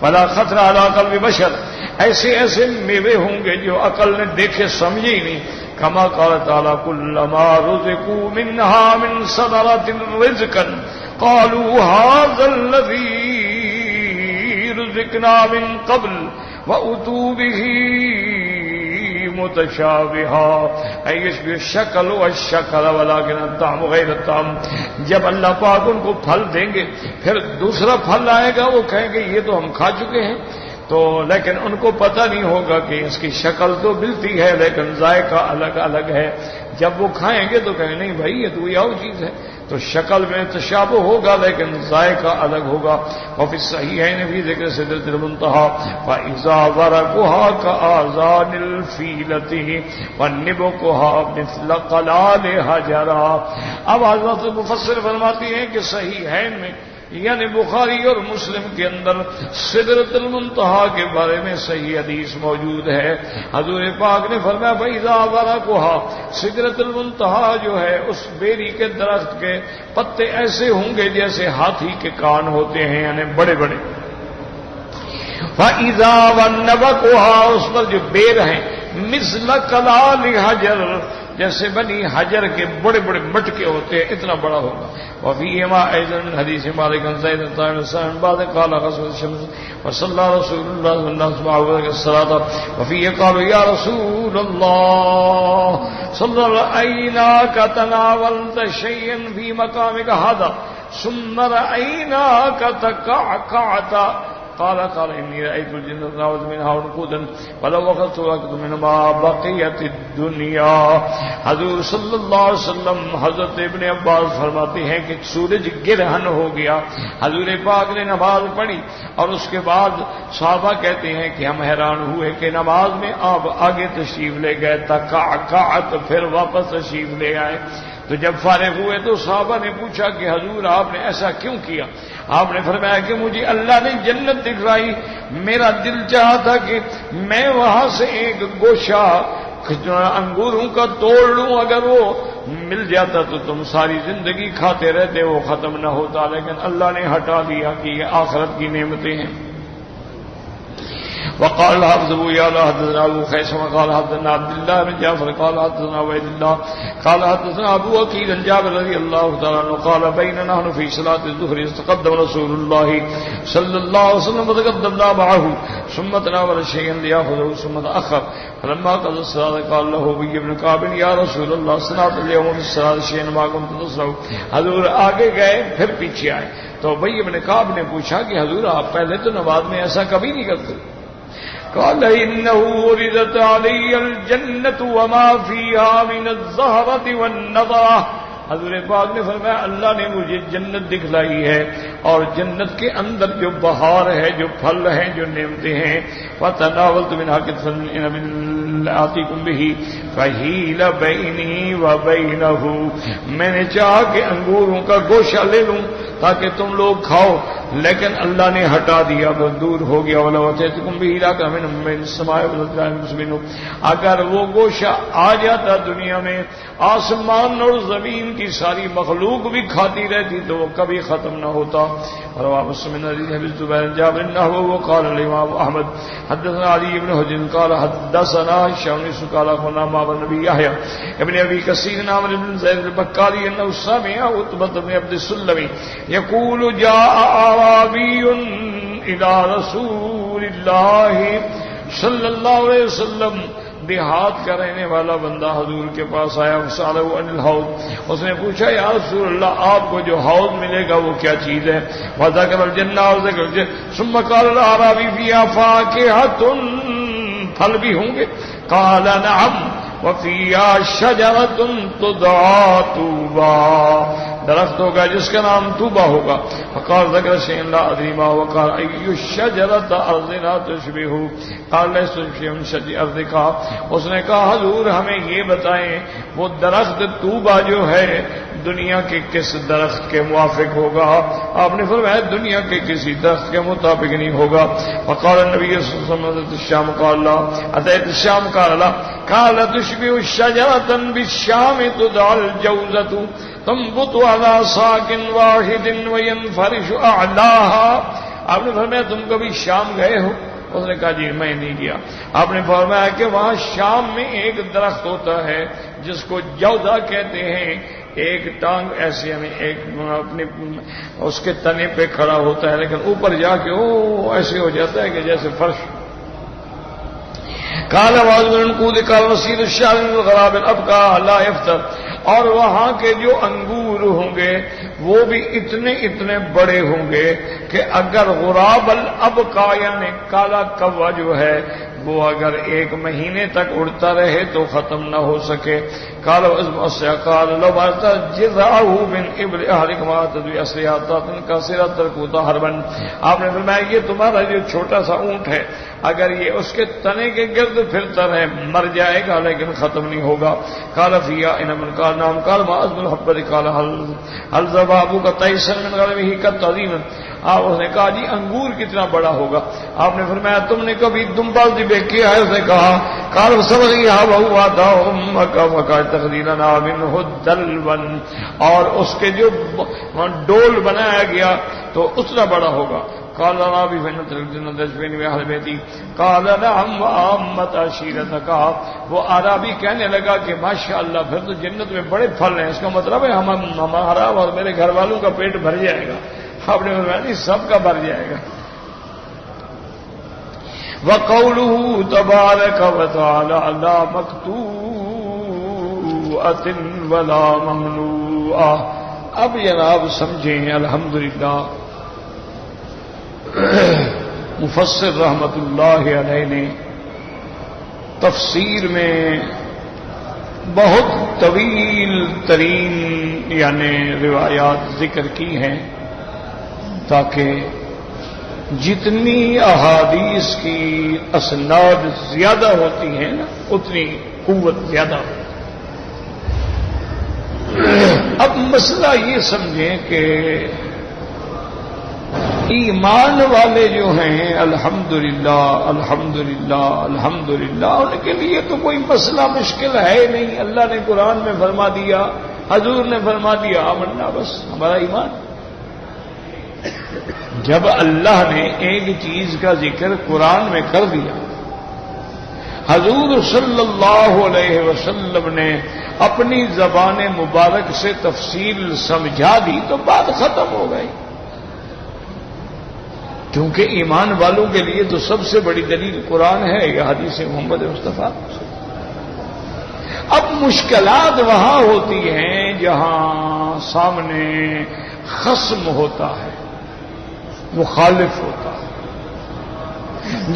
ولا خطر علی قلب بشر، ایسے ایسے میوے ہوں گے جو عقل نے دیکھے سمجھے ہی نہیں۔ کما قال تعالیٰ کلما رزقوا منها من ثمرۃ رزقا قالوا هذا الذي رزقنا من قبل وأتوا به متشابها أي يشبه الشكل والشكل ولكن الطعم غير الطعم۔ جب اللہ پاک ان کو پھل دیں گے پھر دوسرا پھل آئے گا، وہ کہیں گے یہ تو ہم کھا چکے ہیں، تو لیکن ان کو پتہ نہیں ہوگا کہ اس کی شکل تو ملتی ہے لیکن ذائقہ الگ الگ ہے۔ جب وہ کھائیں گے تو کہیں نہیں بھائی یہ تو یہ اور چیز ہے، تو شکل میں تشابہ ہوگا لیکن ذائقہ الگ ہوگا۔ وفی الصحیحین فی ذکر سدرۃ المنتہی فاذا ورقها کآذان الفیلۃ ونبقها مثل قلال حجرا۔ اب حضرت مفسر فرماتی ہیں کہ صحیحین میں یعنی بخاری اور مسلم کے اندر سدرۃ المنتہا کے بارے میں صحیح حدیث موجود ہے۔ حضور پاک نے فرمایا فاذا ورقها، سدرۃ المنتہا جو ہے اس بیری کے درخت کے پتے ایسے ہوں گے جیسے ہاتھی کے کان ہوتے ہیں، یعنی بڑے بڑے۔ فاذا ونبقها، اس پر جو بیر ہیں مثل قلال حجر، جیسے بنی حجر کے بڑے بڑے مٹکے ہوتے ہیں، اتنا بڑا ہوگا۔ وفيهما أيضا من حديث مالك عن زيد بن طارق السلام بعد قال غسل الشمس وصلى رسول الله صلى الله عليه وسلم الصلاة وفيه قالوا يا رسول الله صلى رأيناك تناولت شيئا في مقامك هذا ثم رأيناك تكعكعت قال إني رأيت الجنة تناولت منها عنقودا ولو أخذت وأكلت منها بقيت الدنيا۔ حضور صلی اللہ علیہ وسلم حضرت ابن عباس فرماتے ہیں کہ سورج گرہن ہو گیا، حضور پاک نے نماز پڑھی اور اس کے بعد صحابہ کہتے ہیں کہ ہم حیران ہوئے کہ نماز میں آپ آگے تشریف لے گئے، تکعکعت پھر واپس تشریف لے آئے۔ تو جب فارغ ہوئے تو صحابہ نے پوچھا کہ حضور آپ نے ایسا کیوں کیا؟ آپ نے فرمایا کہ مجھے اللہ نے جنت دکھلائی، میرا دل چاہا تھا کہ میں وہاں سے ایک گوشہ انگوروں کا توڑ لوں، اگر وہ مل جاتا تو تم ساری زندگی کھاتے رہتے، وہ ختم نہ ہوتا، لیکن اللہ نے ہٹا دیا کہ یہ آخرت کی نعمتیں ہیں۔ وقال حافظ ابو يعلى حدثنا ابو خيثمة قال حدثنا عبد الله بن جعفر قال حدثنا عبيد الله قال حدثنا ابو وكيل عن جابر رضي الله تعالى عنه قال بيننا نحن في صلاة الظهر استقدم رسول الله صلى الله عليه وسلم فتقدمنا معه ثم تناول شيئا ليأخذه ثم تأخر فلما قضى الصلاة قال له ابي بن كعب يا رسول الله صلاة اليوم في الصلاة شيئا ما كنت تصنع۔ حضور آگے گئے پھر پیچھے آئے تو ابی بن کعب نے پوچھا کہ حضور آپ پہلے تو نماز میں ایسا کبھی نہیں کرتے۔ قال إنه وردت علي الجنة وما فيها من الزهرة والنضرة۔ حضور پاک نے فرمایا اللہ نے مجھے جنت دکھلائی ہے اور جنت کے اندر جو بہار ہے، جو پھل ہیں، جو نعمتیں ہیں۔ فتناولت منها كتفا من آتيكم به فحيل بيني وبينه، میں نے چاہا کہ انگوروں کا گوشہ لے لوں تاکہ تم لوگ کھاؤ، لیکن اللہ نے ہٹا دیا، وہ دور ہو گیا۔ وَلَوْ أَتَيْتُكُمْ بِهِ لَكَانَ مِنَ السَّمَاءِ وَالْأَرْضِ، اگر وہ گوشہ آ جاتا دنیا میں، آسمان اور زمین کی ساری مخلوق بھی کھاتی رہتی تو وہ کبھی ختم نہ ہوتا۔ رواه مسلم بن حديث زبير بن جابر نحوه وقال الإمام أحمد حدثنا علي بن حجر قال حدثنا هشام بن قال أخبرنا معمر بن يحيى ابن أبي كثير عمرو بن زيد البكالي أنه سمع عتبة بن عبد السلمي يقول جاء أعرابي إلى رسول الله صلی اللہ علیہ وسلم، دیہات کا رہنے والا بندہ حضور کے پاس آیا، وسألہ عن الحوض، اس نے پوچھا یا رسول اللہ آپ کو جو حوض ملے گا وہ کیا چیز ہے؟ وذکر الجنہ، اور ذکر الجنہ، ثم قال الاعرابی فیہا فاکہۃ، پھل بھی ہوں گے؟ قال نعم وفیہا شجرۃ تدعی طوبی، درخت ہوگا جس کا نام توبہ ہوگا. فقال ذکر شيئا لا ادري ما هو قال اي الشجره ارضنا تشبه قال ليس شيء من شجر ارضك. اس نے کہا حضور ہمیں یہ بتائیں وہ درخت توبہ جو ہے دنیا کے کس درخت کے موافق ہوگا؟ آپ نے فرمایا دنیا کے کسی درخت کے مطابق نہیں ہوگا. فقال النبي صلى الله عليه وسلم الشام قال لا اتيت الشام قال لا قال تشبه شجرة بالشام تدعى الجوزة تنبت على ساق واحد وينفرش اعلاها. آپ نے فرمایا تم کبھی شام گئے ہو؟ اس نے کہا جی میں نہیں گیا. آپ نے فرمایا کہ وہاں شام میں ایک درخت ہوتا ہے جس کو جوزہ کہتے ہیں. ایک ٹانگ ایسے ہمیں ایک اپنے اس کے تنے پہ کھڑا ہوتا ہے لیکن اوپر جا کے ایسے ہو جاتا ہے کہ جیسے فرش. قال واز من قود قال وسيل الشعر الغراب الابقى لا يفتر. اور وہاں کے جو انگور ہوں گے وہ بھی اتنے اتنے بڑے ہوں گے کہ اگر غراب الابقى یعنی کالا کوا جو ہے وہ اگر ایک مہینے تک اڑتا رہے تو ختم نہ ہو سکے. قال قال لو بارت جزعه من ابل اهلك ما تدري اسياطا كثيرا تركوا حربا. آپ نے فرمایا یہ تمہارا جو چھوٹا سا اونٹ ہے اگر یہ اس کے تنے کے گرد پھرتا رہے مر جائے گا لیکن ختم نہیں ہوگا. قال فيها ان من قال نام قال ما اذن الحبر قال هل ذبابك تيسر من غربه كالتعظيم. آپ اس نے کہا جی انگور کتنا بڑا ہوگا؟ آپ نے فرمایا تم نے کبھی دمبال ذبح کیا ہے؟ اس نے کہا قال سبغيها وهو ذا امك وكان تخذيلنا منه دلوا. اور اس کے جو ڈول بنایا گیا تو اتنا بڑا ہوگا. قال رابي فإن تركتنا دشبين بأهل بيتي قال نعم وعامت عشيرتك. وہ عربی کہنے لگا کہ ماشاءاللہ پھر تو جنت میں بڑے پھل ہیں. اس کا مطلب ہے ہمارا اور میرے گھر والوں کا پیٹ بھر جائے گا. آپ نے فرمایا نہیں سب کا بھر جائے گا. وقوله تبارك وتعالى لا مقطوعة ولا ممنوعة. اب جناب سمجھیں الحمدللہ مفسر رحمت اللہ علیہ نے تفسیر میں بہت طویل ترین یعنی روایات ذکر کی ہیں تاکہ جتنی احادیث کی اسناد زیادہ ہوتی ہیں نا اتنی قوت زیادہ ہوتی ہے. اب مسئلہ یہ سمجھیں کہ ایمان والے جو ہیں الحمدللہ الحمدللہ الحمدللہ ان کے لیے تو کوئی مسئلہ مشکل ہے نہیں. اللہ نے قرآن میں فرما دیا, حضور نے فرما دیا, آمنا بس ہمارا ایمان. جب اللہ نے ایک چیز کا ذکر قرآن میں کر دیا, حضور صلی اللہ علیہ وسلم نے اپنی زبان مبارک سے تفصیل سمجھا دی تو بات ختم ہو گئی. کیونکہ ایمان والوں کے لیے تو سب سے بڑی دلیل قرآن ہے یا حدیث محمد مصطفیٰ. اب مشکلات وہاں ہوتی ہیں جہاں سامنے خصم ہوتا ہے, مخالف ہوتا ہے,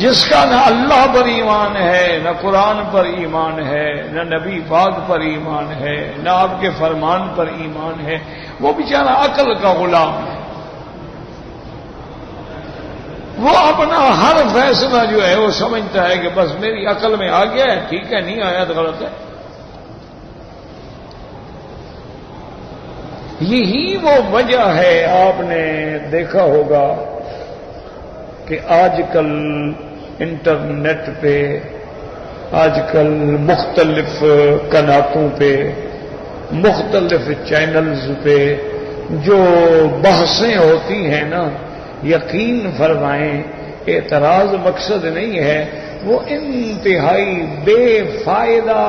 جس کا نہ اللہ پر ایمان ہے, نہ قرآن پر ایمان ہے, نہ نبی پاک پر ایمان ہے, نہ آپ کے فرمان پر ایمان ہے. وہ بیچارہ عقل کا غلام ہے. وہ اپنا ہر فیصلہ جو ہے وہ سمجھتا ہے کہ بس میری عقل میں آ گیا ہے, ٹھیک ہے, نہیں آیا تو غلط ہے. یہی وہ وجہ ہے. آپ نے دیکھا ہوگا کہ آج کل انٹرنیٹ پہ, آج کل مختلف قناتوں پہ, مختلف چینلز پہ جو بحثیں ہوتی ہیں نا, یقین فرمائیں اعتراض مقصد نہیں ہے, وہ انتہائی بے فائدہ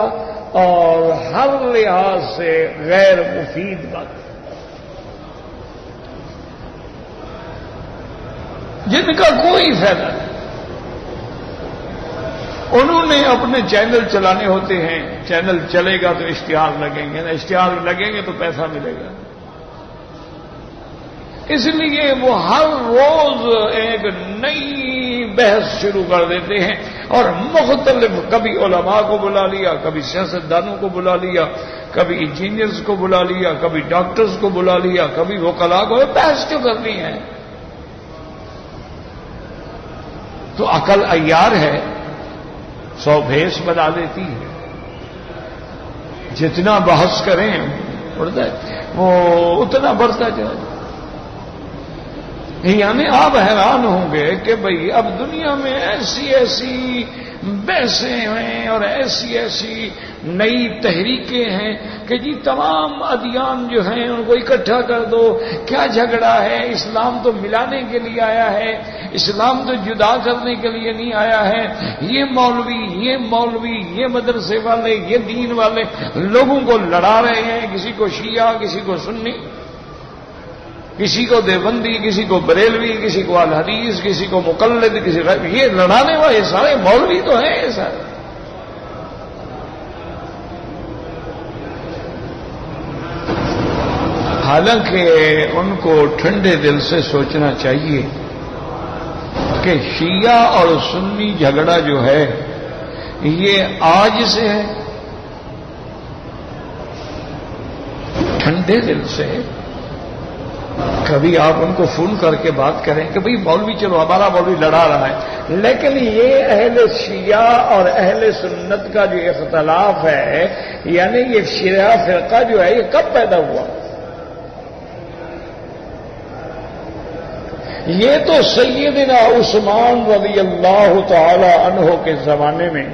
اور ہر لحاظ سے غیر مفید بات, جن کا کوئی فائدہ نہیں. انہوں نے اپنے چینل چلانے ہوتے ہیں, چینل چلے گا تو اشتہار لگیں گے, اشتہار لگیں گے تو پیسہ ملے گا. اس لیے وہ ہر روز ایک نئی بحث شروع کر دیتے ہیں اور مختلف، کبھی علماء کو بلا لیا، کبھی سیاستدانوں کو بلا لیا، کبھی انجینئرز کو بلا لیا، کبھی ڈاکٹرز کو بلا لیا، کبھی وکلاء کو، بحث کیوں کرنی ہے؟ تو عقل عیار ہے، 100 بھیس بنا لیتی ہے، جتنا بحث کریں بڑھتا ہے وہ اتنا بڑھتا جائے. یعنی آپ حیران ہوں گے کہ بھئی اب دنیا میں ایسی ایسی بحثیں ہیں اور ایسی ایسی نئی تحریکیں ہیں کہ جی تمام ادیان جو ہیں ان کو اکٹھا کر دو. کیا جھگڑا ہے؟ اسلام تو ملانے کے لیے آیا ہے، اسلام تو جدا کرنے کے لیے نہیں آیا ہے. یہ مولوی یہ مدرسے والے، یہ دین والے لوگوں کو لڑا رہے ہیں، کسی کو شیعہ، کسی کو سنی، کسی کو دیوبندی، کسی کو بریلوی، کسی کو اہل حدیث، کسی کو مقلد، کسی غیر. یہ لڑانے والے سارے مولوی تو ہیں یہ سارے. حالانکہ ان کو ٹھنڈے دل سے سوچنا چاہیے کہ شیعہ اور سنی جھگڑا جو ہے یہ آج سے ہے. ٹھنڈے دل سے کبھی آپ ان کو فون کر کے بات کریں کہ بھئی مولوی چلو ہمارا مولوی لڑا رہا ہے، لیکن یہ اہل شیعہ اور اہل سنت کا جو اختلاف ہے، یعنی یہ شیعہ فرقہ جو ہے یہ کب پیدا ہوا؟ یہ تو سیدنا عثمان رضی اللہ تعالی عنہ کے زمانے میں،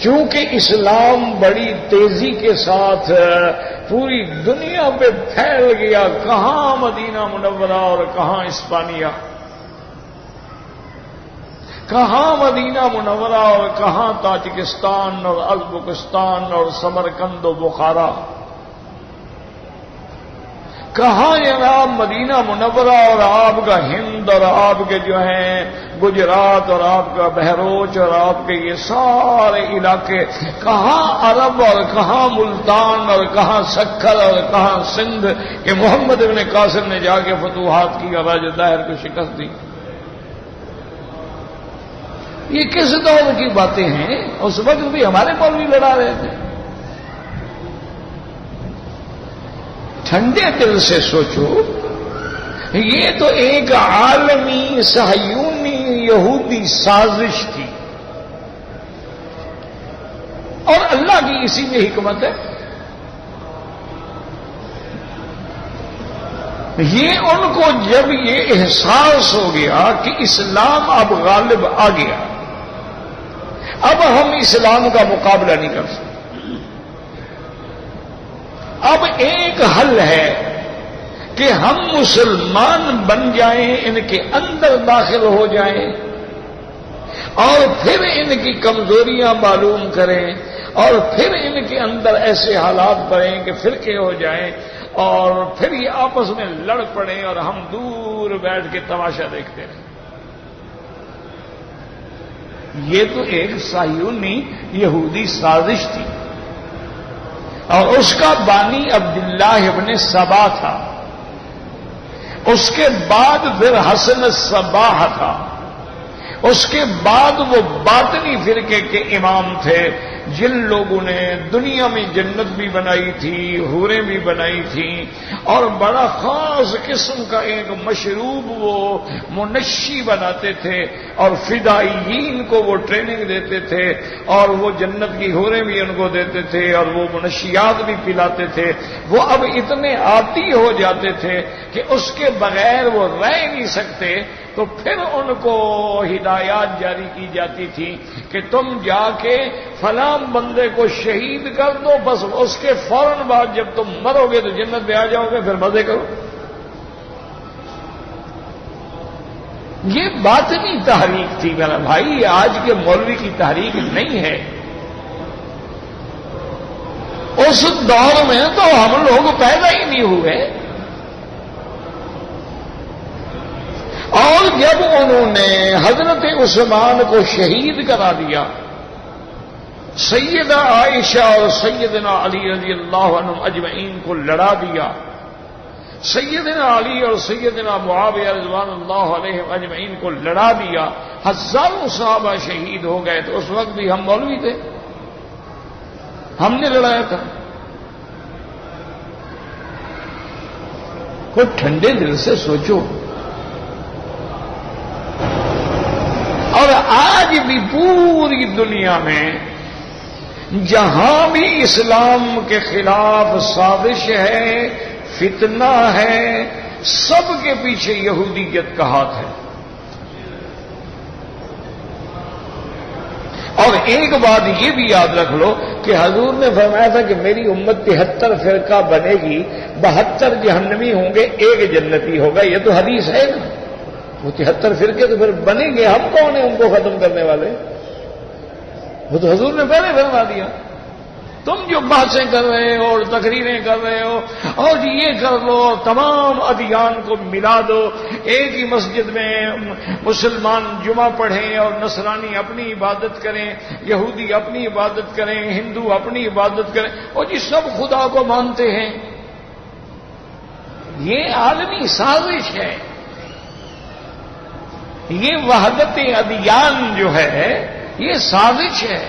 چونکہ اسلام بڑی تیزی کے ساتھ پوری دنیا پہ پھیل گیا، کہاں مدینہ منورہ اور کہاں اسپانیہ، کہاں مدینہ منورہ اور کہاں تاجکستان اور ازبکستان اور سمرقند و بخارا، کہاں جناب مدینہ منورہ اور آپ کا ہند اور آپ کے جو ہیں گجرات اور آپ کا بہروچ اور آپ کے یہ سارے علاقے، کہاں عرب اور کہاں ملتان اور کہاں سکھر اور کہاں سندھ کہ محمد ابن قاسم نے جا کے فتوحات کی اور راجہ داہر کو شکست دی. یہ کس دور کی باتیں ہیں؟ اس وقت بھی ہمارے مولوی لڑا رہے تھے. ٹھنڈے دل سے سوچو، یہ تو ایک عالمی صہیونی یہودی سازش تھی، اور اللہ کی اسی میں حکمت ہے. یہ ان کو جب یہ احساس ہو گیا کہ اسلام اب غالب آ گیا، اب ہم اسلام کا مقابلہ نہیں کر سکتے، اب ایک حل ہے کہ ہم مسلمان بن جائیں، ان کے اندر داخل ہو جائیں اور پھر ان کی کمزوریاں معلوم کریں اور پھر ان کے اندر ایسے حالات بنیں کہ فرقے ہو جائیں اور پھر یہ آپس میں لڑ پڑیں اور ہم دور بیٹھ کے تماشا دیکھتے رہیں. یہ تو ایک صہیونی یہودی سازش تھی، اور اس کا بانی عبداللہ ابن سبا تھا. اس کے بعد پھر حسن الصباح تھا. اس کے بعد وہ باطنی فرقے کے امام تھے جن لوگوں نے دنیا میں جنت بھی بنائی تھی، حوریں بھی بنائی تھیں، اور بڑا خاص قسم کا ایک مشروب وہ منشی بناتے تھے اور فدائیین کو وہ ٹریننگ دیتے تھے اور وہ جنت کی حوریں بھی ان کو دیتے تھے اور وہ منشیات بھی پلاتے تھے. وہ اب اتنے عادی ہو جاتے تھے کہ اس کے بغیر وہ رہ نہیں سکتے. تو پھر ان کو ہدایات جاری کی جاتی تھی کہ تم جا کے فلاں بندے کو شہید کر دو، بس اس کے فوراً بعد جب تم مرو گے تو جنت میں آ جاؤ گے، پھر مزے کرو. یہ باطنی تحریک تھی میرا بھائی، یہ آج کے مولوی کی تحریک نہیں ہے. اس دور میں تو ہم لوگ پیدا ہی نہیں ہوئے. اور جب انہوں نے حضرت عثمان کو شہید کرا دیا، سیدہ عائشہ اور سیدنا علی رضی اللہ عنہم اجمعین کو لڑا دیا، سیدنا علی اور سیدنا معاویہ رضوان اللہ علیہم اجمعین کو لڑا دیا، ہزاروں صحابہ شہید ہو گئے، تو اس وقت بھی ہم مولوی تھے، ہم نے لڑایا تھا۔ کوئی ٹھنڈے دل سے سوچو۔ اور آج بھی پوری دنیا میں جہاں بھی اسلام کے خلاف سازش ہے، فتنہ ہے، سب کے پیچھے یہودیت کا ہاتھ ہے۔ اور ایک بات یہ بھی یاد رکھ لو کہ حضور نے فرمایا تھا کہ میری امت 73 فرقہ بنے گی، 72 جہنمی ہوں گے، ایک جنتی ہوگا۔ یہ تو حدیث ہے نا، وہ 73 فرقے تو پھر بنیں گے، ہم کون ہیں ان کو ختم کرنے والے؟ وہ تو حضور نے پہلے فرما دیا۔ تم جو بحثیں کر رہے ہو اور تقریریں کر رہے ہو اور یہ کر لو، تمام ادیان کو ملا دو، ایک ہی مسجد میں مسلمان جمعہ پڑھیں اور نصرانی اپنی عبادت کریں، یہودی اپنی عبادت کریں، ہندو اپنی عبادت کریں، اور یہ سب خدا کو مانتے ہیں۔ یہ عالمی سازش ہے، یہ وحدت ادیان جو ہے یہ سازش ہے۔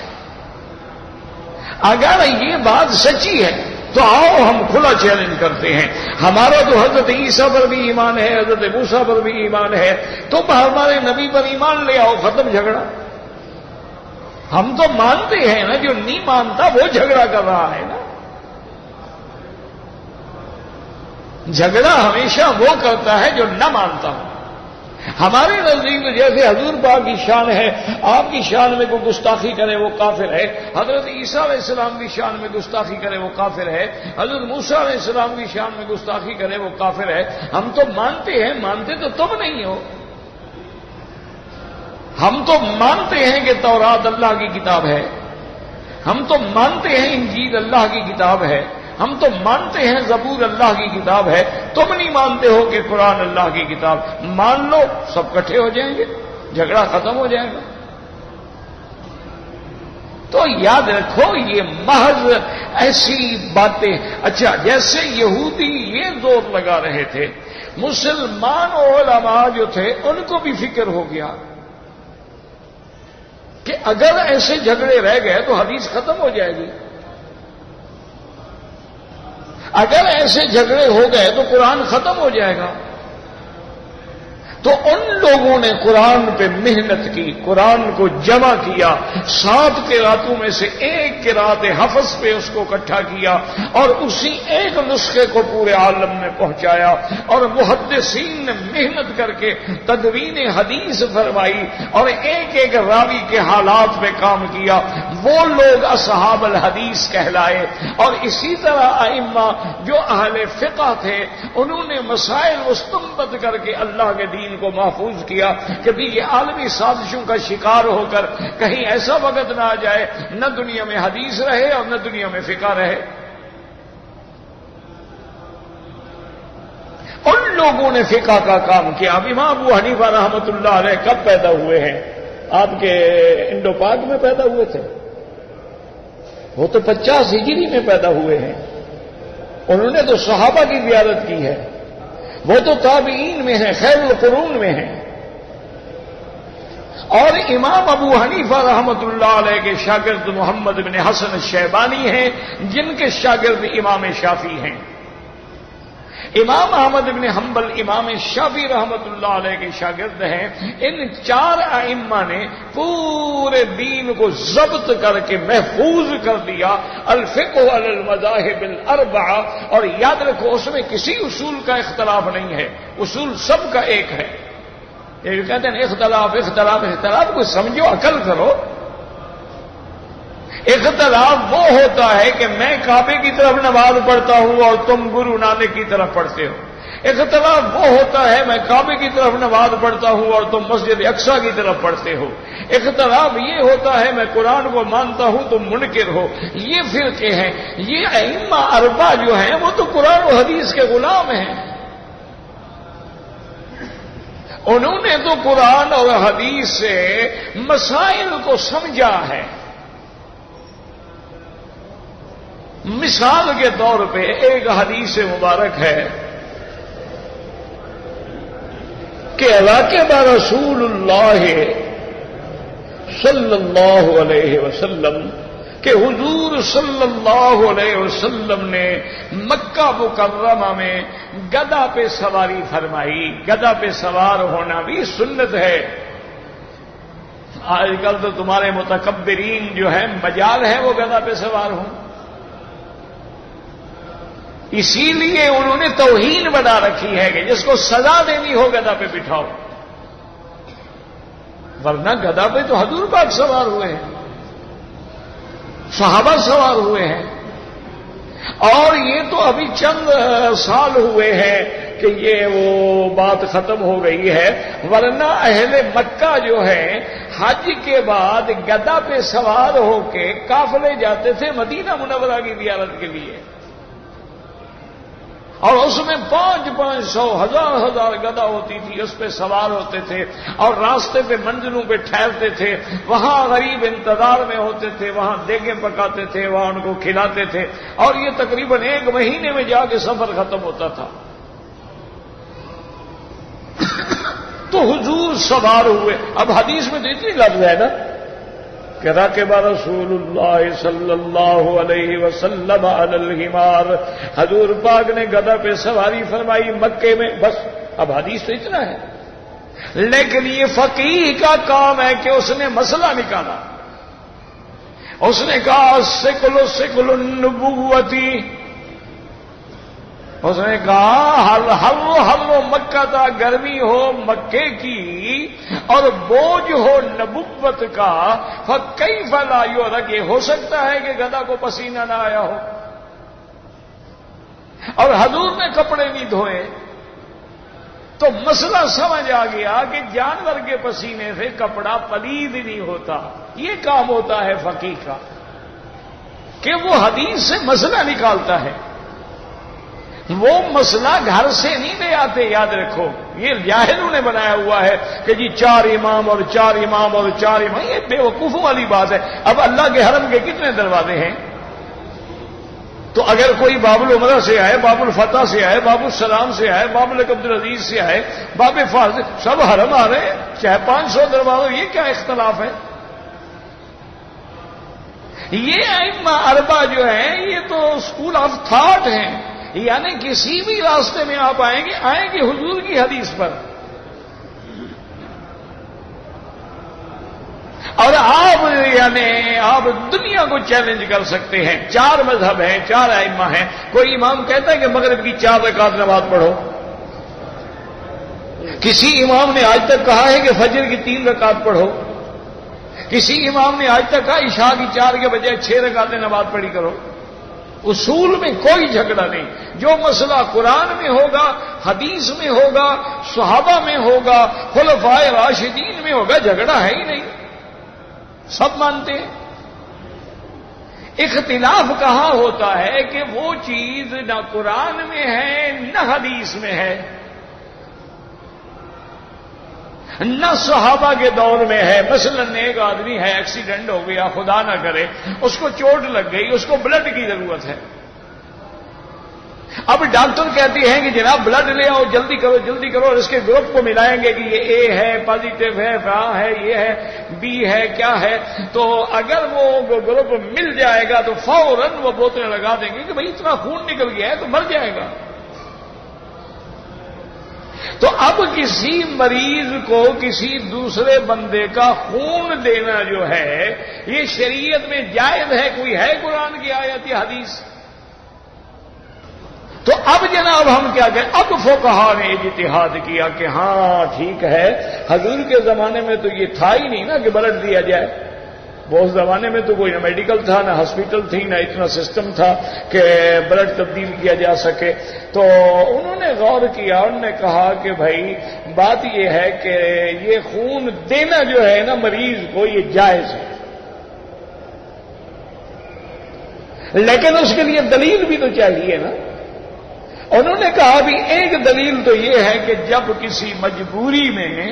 اگر یہ بات سچی ہے تو آؤ ہم کھلا چیلنج کرتے ہیں۔ ہمارا تو حضرت عیسیٰ پر بھی ایمان ہے، حضرت موسیٰ پر بھی ایمان ہے، تم ہمارے نبی پر ایمان لے آؤ، ختم جھگڑا۔ ہم تو مانتے ہیں نا، جو نہیں مانتا وہ جھگڑا کر رہا ہے نا۔ جھگڑا ہمیشہ وہ کرتا ہے جو نہ مانتا ہو۔ ہمارے نزدیک جیسے حضور پاک کی شان ہے، آپ کی شان میں کوئی گستاخی کرے وہ کافر ہے، حضرت عیسیٰ علیہ السلام کی شان میں گستاخی کرے وہ کافر ہے، حضرت موسیٰ علیہ السلام کی شان میں گستاخی کرے وہ کافر ہے۔ ہم تو مانتے ہیں، مانتے تو تم نہیں ہو۔ ہم تو مانتے ہیں کہ تورات اللہ کی کتاب ہے، ہم تو مانتے ہیں انجیل اللہ کی کتاب ہے، ہم تو مانتے ہیں زبور اللہ کی کتاب ہے، تم نہیں مانتے ہو کہ قرآن اللہ کی کتاب۔ مان لو، سب کٹھے ہو جائیں گے، جھگڑا ختم ہو جائے گا۔ تو یاد رکھو یہ محض ایسی باتیں۔ اچھا، جیسے یہودی یہ زور لگا رہے تھے، مسلمان علماء جو تھے ان کو بھی فکر ہو گیا کہ اگر ایسے جھگڑے رہ گئے تو حدیث ختم ہو جائے گی، اگر ایسے جھگڑے ہو گئے تو قرآن ختم ہو جائے گا۔ تو ان لوگوں نے قرآن پہ محنت کی، قرآن کو جمع کیا، 7 قراتوں میں سے ایک قرات حفظ پہ اس کو اکٹھا کیا اور اسی ایک نسخے کو پورے عالم میں پہنچایا، اور محدثین نے محنت کر کے تدوین حدیث فرمائی اور ایک ایک راوی کے حالات پہ کام کیا۔ وہ لوگ اصحاب الحدیث کہلائے۔ اور اسی طرح ائمہ جو اہل فقہ تھے، انہوں نے مسائل مستنبط کر کے اللہ کے دین کو محفوظ کیا کہ بھی یہ عالمی سازشوں کا شکار ہو کر کہیں ایسا وقت نہ آ جائے نہ دنیا میں حدیث رہے اور نہ دنیا میں فقہ رہے۔ ان لوگوں نے فقہ کا کام کیا۔ اب امام ابو حنیفہ رحمۃ اللہ علیہ کب پیدا ہوئے ہیں؟ آپ کے انڈو پاک میں پیدا ہوئے تھے، وہ تو 50 ہجری میں پیدا ہوئے ہیں۔ انہوں نے تو صحابہ کی زیارت کی ہے، وہ تو تابعین میں ہیں، خیر القرون میں ہیں۔ اور امام ابو حنیفہ رحمۃ اللہ علیہ کے شاگرد محمد بن حسن الشیبانی ہیں، جن کے شاگرد امام شافعی ہیں۔ امام احمد بن حنبل امام شافعی رحمۃ اللہ علیہ کے شاگرد ہیں۔ ان 4 ائمہ نے پورے دین کو ضبط کر کے محفوظ کر دیا، الفقہ علی المذاہب الاربعہ۔ اور یاد رکھو اس میں کسی اصول کا اختلاف نہیں ہے، اصول سب کا ایک ہے۔ یہ کہتے ہیں اختلاف اختلاف اختلاف، کو سمجھو، عقل کرو۔ اختلاف وہ ہوتا ہے کہ میں کعبے کی طرف نماز پڑھتا ہوں اور تم گرو نانک کی طرف پڑھتے ہو۔ اختلاف وہ ہوتا ہے میں کعبے کی طرف نماز پڑھتا ہوں اور تم مسجد اقصیٰ کی طرف پڑھتے ہو۔ اختلاف یہ ہوتا ہے میں قرآن کو مانتا ہوں تم منکر ہو۔ یہ فرقے ہیں، یہ ائمہ اربعہ جو ہیں وہ تو قرآن و حدیث کے غلام ہیں۔ انہوں نے تو قرآن اور حدیث سے مسائل کو سمجھا ہے۔ مثال کے طور پہ ایک حدیث مبارک ہے کہ راکب رسول اللہ صلی اللہ علیہ وسلم کہ حضور صلی اللہ علیہ وسلم نے مکہ مکرمہ میں گدھا پہ سواری فرمائی. گدھا پہ سوار ہونا بھی سنت ہے. آج کل تو تمہارے متکبرین جو ہے مجال ہے وہ گدھا پہ سوار ہوں. اسی لیے انہوں نے توہین بنا رکھی ہے کہ جس کو سزا دینی ہو گدھا پہ بٹھاؤ. ورنہ گدھا پہ تو حضور پاک سوار ہوئے ہیں, صحابہ سوار ہوئے ہیں, اور یہ تو ابھی چند سال ہوئے ہیں کہ یہ وہ بات ختم ہو گئی ہے. ورنہ اہل مکہ جو ہے حج کے بعد گدھا پہ سوار ہو کے قافلے جاتے تھے مدینہ منورہ کی زیارت کے لیے, اور اس میں 500 ہزار گدھا ہوتی تھی, اس پہ سوار ہوتے تھے اور راستے پہ منزلوں پہ ٹھہرتے تھے. وہاں غریب انتظار میں ہوتے تھے, وہاں دیگیں پکاتے تھے, وہاں ان کو کھلاتے تھے, اور یہ تقریباً 1 مہینے میں جا کے سفر ختم ہوتا تھا. تو حضور سوار ہوئے. اب حدیث میں تو اتنی لفظ ہے نا کہ راکب رسول اللہ صلی اللہ علیہ وسلم علی الحمار, حضور پاک نے گدھا پہ سواری فرمائی مکے میں. بس اب حدیث تو اتنا ہے, لیکن یہ فقیہ کا کام ہے کہ اس نے مسئلہ نکالا. اس نے کہا سکل النبوتی, اس نے کہا ہر مکہ تھا, گرمی ہو مکے کی اور بوجھ ہو نبوت کا, فکیف لا یورک, یہ ہو سکتا ہے کہ گدھا کو پسینہ نہ آیا ہو. اور حضور نے کپڑے نہیں دھوئے تو مسئلہ سمجھ آ گیا کہ جانور کے پسینے سے کپڑا پلید نہیں ہوتا. یہ کام ہوتا ہے فقیہ کا کہ وہ حدیث سے مسئلہ نکالتا ہے. وہ مسئلہ گھر سے نہیں لے آتے, یاد رکھو. یہ جاہلوں نے بنایا ہوا ہے کہ جی 4 امام اور 4 امام اور 4 امام, یہ بے وقوفوں والی بات ہے. اب اللہ کے حرم کے کتنے دروازے ہیں؟ تو اگر کوئی باب العمرہ سے آئے, باب الفتح سے آئے, باب السلام سے آئے, باب عبدالعزیز سے آئے, باب فاض, سب حرم آ رہے ہیں, چاہے 500 دروازے. یہ کیا اختلاف ہے؟ یہ ائمہ اربعہ جو ہیں یہ تو اسکول آف تھاٹ ہیں, یعنی کسی بھی راستے میں آپ آئیں گے حضور کی حدیث پر. اور آپ دنیا کو چیلنج کر سکتے ہیں. 4 مذہب ہیں, 4 ائمہ ہیں. کوئی امام کہتا ہے کہ مغرب کی 4 رکعت نماز پڑھو. کسی امام نے آج تک کہا ہے کہ فجر کی 3 رکعت پڑھو. کسی امام نے آج تک کہا عشاء کی 4 کے بجائے 6 رکعتیں نماز پڑھی کرو. اصول میں کوئی جھگڑا نہیں. جو مسئلہ قرآن میں ہوگا, حدیث میں ہوگا, صحابہ میں ہوگا, خلفائے راشدین میں ہوگا, جھگڑا ہے ہی نہیں, سب مانتے ہیں. اختلاف کہاں ہوتا ہے کہ وہ چیز نہ قرآن میں ہے نہ حدیث میں ہے, نہ صحابہ کے دور میں ہے. مثلا ایک آدمی ہے, ایکسیڈنٹ ہو گیا, خدا نہ کرے, اس کو چوٹ لگ گئی, اس کو بلڈ کی ضرورت ہے. اب ڈاکٹر کہتے ہیں کہ جناب بلڈ لے آؤ, جلدی کرو جلدی کرو, اور اس کے گروپ کو ملائیں گے کہ یہ اے ہے, پازیٹیو ہے, فلاں ہے, یہ ہے, بی ہے, کیا ہے. تو اگر وہ گروپ مل جائے گا تو فوراً وہ بوتلیں لگا دیں گے کہ بھئی اتنا خون نکل گیا ہے تو مر جائے گا. تو اب کسی مریض کو کسی دوسرے بندے کا خون دینا جو ہے یہ شریعت میں جائز ہے؟ کوئی ہے قرآن کی آیت یا حدیث؟ تو اب جناب ہم کیا کہیں؟ اب فقہا نے اجتہاد کیا کہ ہاں ٹھیک ہے, حضور کے زمانے میں تو یہ تھا ہی نہیں نا کہ بلڈ دیا جائے. وہ اس زمانے میں تو کوئی نہ میڈیکل تھا, نہ ہاسپٹل تھی, نہ اتنا سسٹم تھا کہ بلڈ تبدیل کیا جا سکے. تو انہوں نے غور کیا, انہوں نے کہا کہ بھائی بات یہ ہے کہ یہ خون دینا جو ہے نا مریض کو یہ جائز ہے, لیکن اس کے لیے دلیل بھی تو چاہیے نا. انہوں نے کہا بھی ایک دلیل تو یہ ہے کہ جب کسی مجبوری میں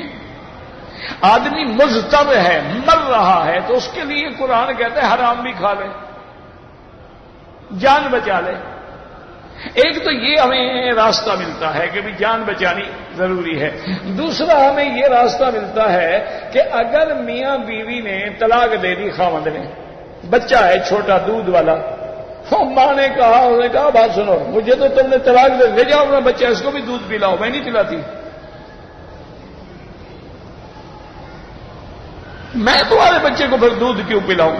آدمی مضطر ہے, مر رہا ہے, تو اس کے لیے قرآن کہتا ہے حرام بھی کھا لے, جان بچا لے. ایک تو یہ ہمیں راستہ ملتا ہے کہ بھی جان بچانی ضروری ہے، دوسرا ہمیں یہ راستہ ملتا ہے کہ اگر میاں بیوی نے طلاق دے دی، خاوند نے، بچہ ہے چھوٹا دودھ والا، ماں نے کہا بات سنو، مجھے تو تم نے طلاق دے، لے جاؤ اپنا بچہ، اس کو بھی دودھ پلاؤ، میں نہیں پلاتی، میں تمہارے بچے کو پھر دودھ کیوں پلاؤں؟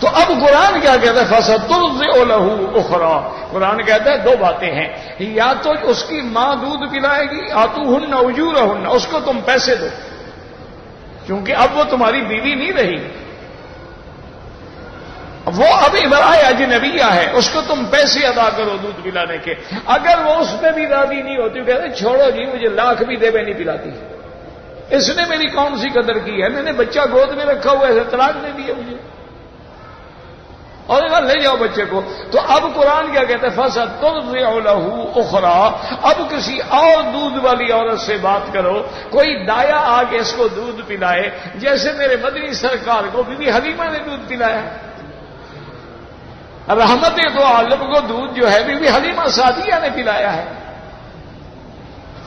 تو اب قرآن کیا کہتا ہے؟ فَسَتُرْضِعُ لَهُ أُخْرَى، قرآن کہتا ہے دو باتیں ہیں، یا تو اس کی ماں دودھ پلائے گی، آتُوهُنَّ أُجُورَهُنَّ، اس کو تم پیسے دو، کیونکہ اب وہ تمہاری بیوی نہیں رہی، وہ اب امرأہ اجنبیہ ہے، اس کو تم پیسے ادا کرو دودھ پلانے کے۔ اگر وہ اس پہ بھی راضی نہیں ہوتی، کہتے چھوڑو جی، مجھے لاکھ بھی دے، میں نہیں پلاتی، اس نے میری کون سی قدر کی ہے، میں نے بچہ گود میں رکھا ہوا ہے، طلاق دے دی ہے مجھے، اور لے جاؤ بچے کو۔ تو اب قرآن کیا کہتا ہے؟ فَسَتُرْضِعُ لَهُ أُخْرَى، اب کسی اور دودھ والی عورت سے بات کرو، کوئی دایا آ کے اس کو دودھ پلائے، جیسے میرے مدنی سرکار کو بی بی حلیمہ نے دودھ پلایا، رحمت دو عالم کو دودھ جو ہے بی بی حلیمہ سعدیہ نے پلایا ہے۔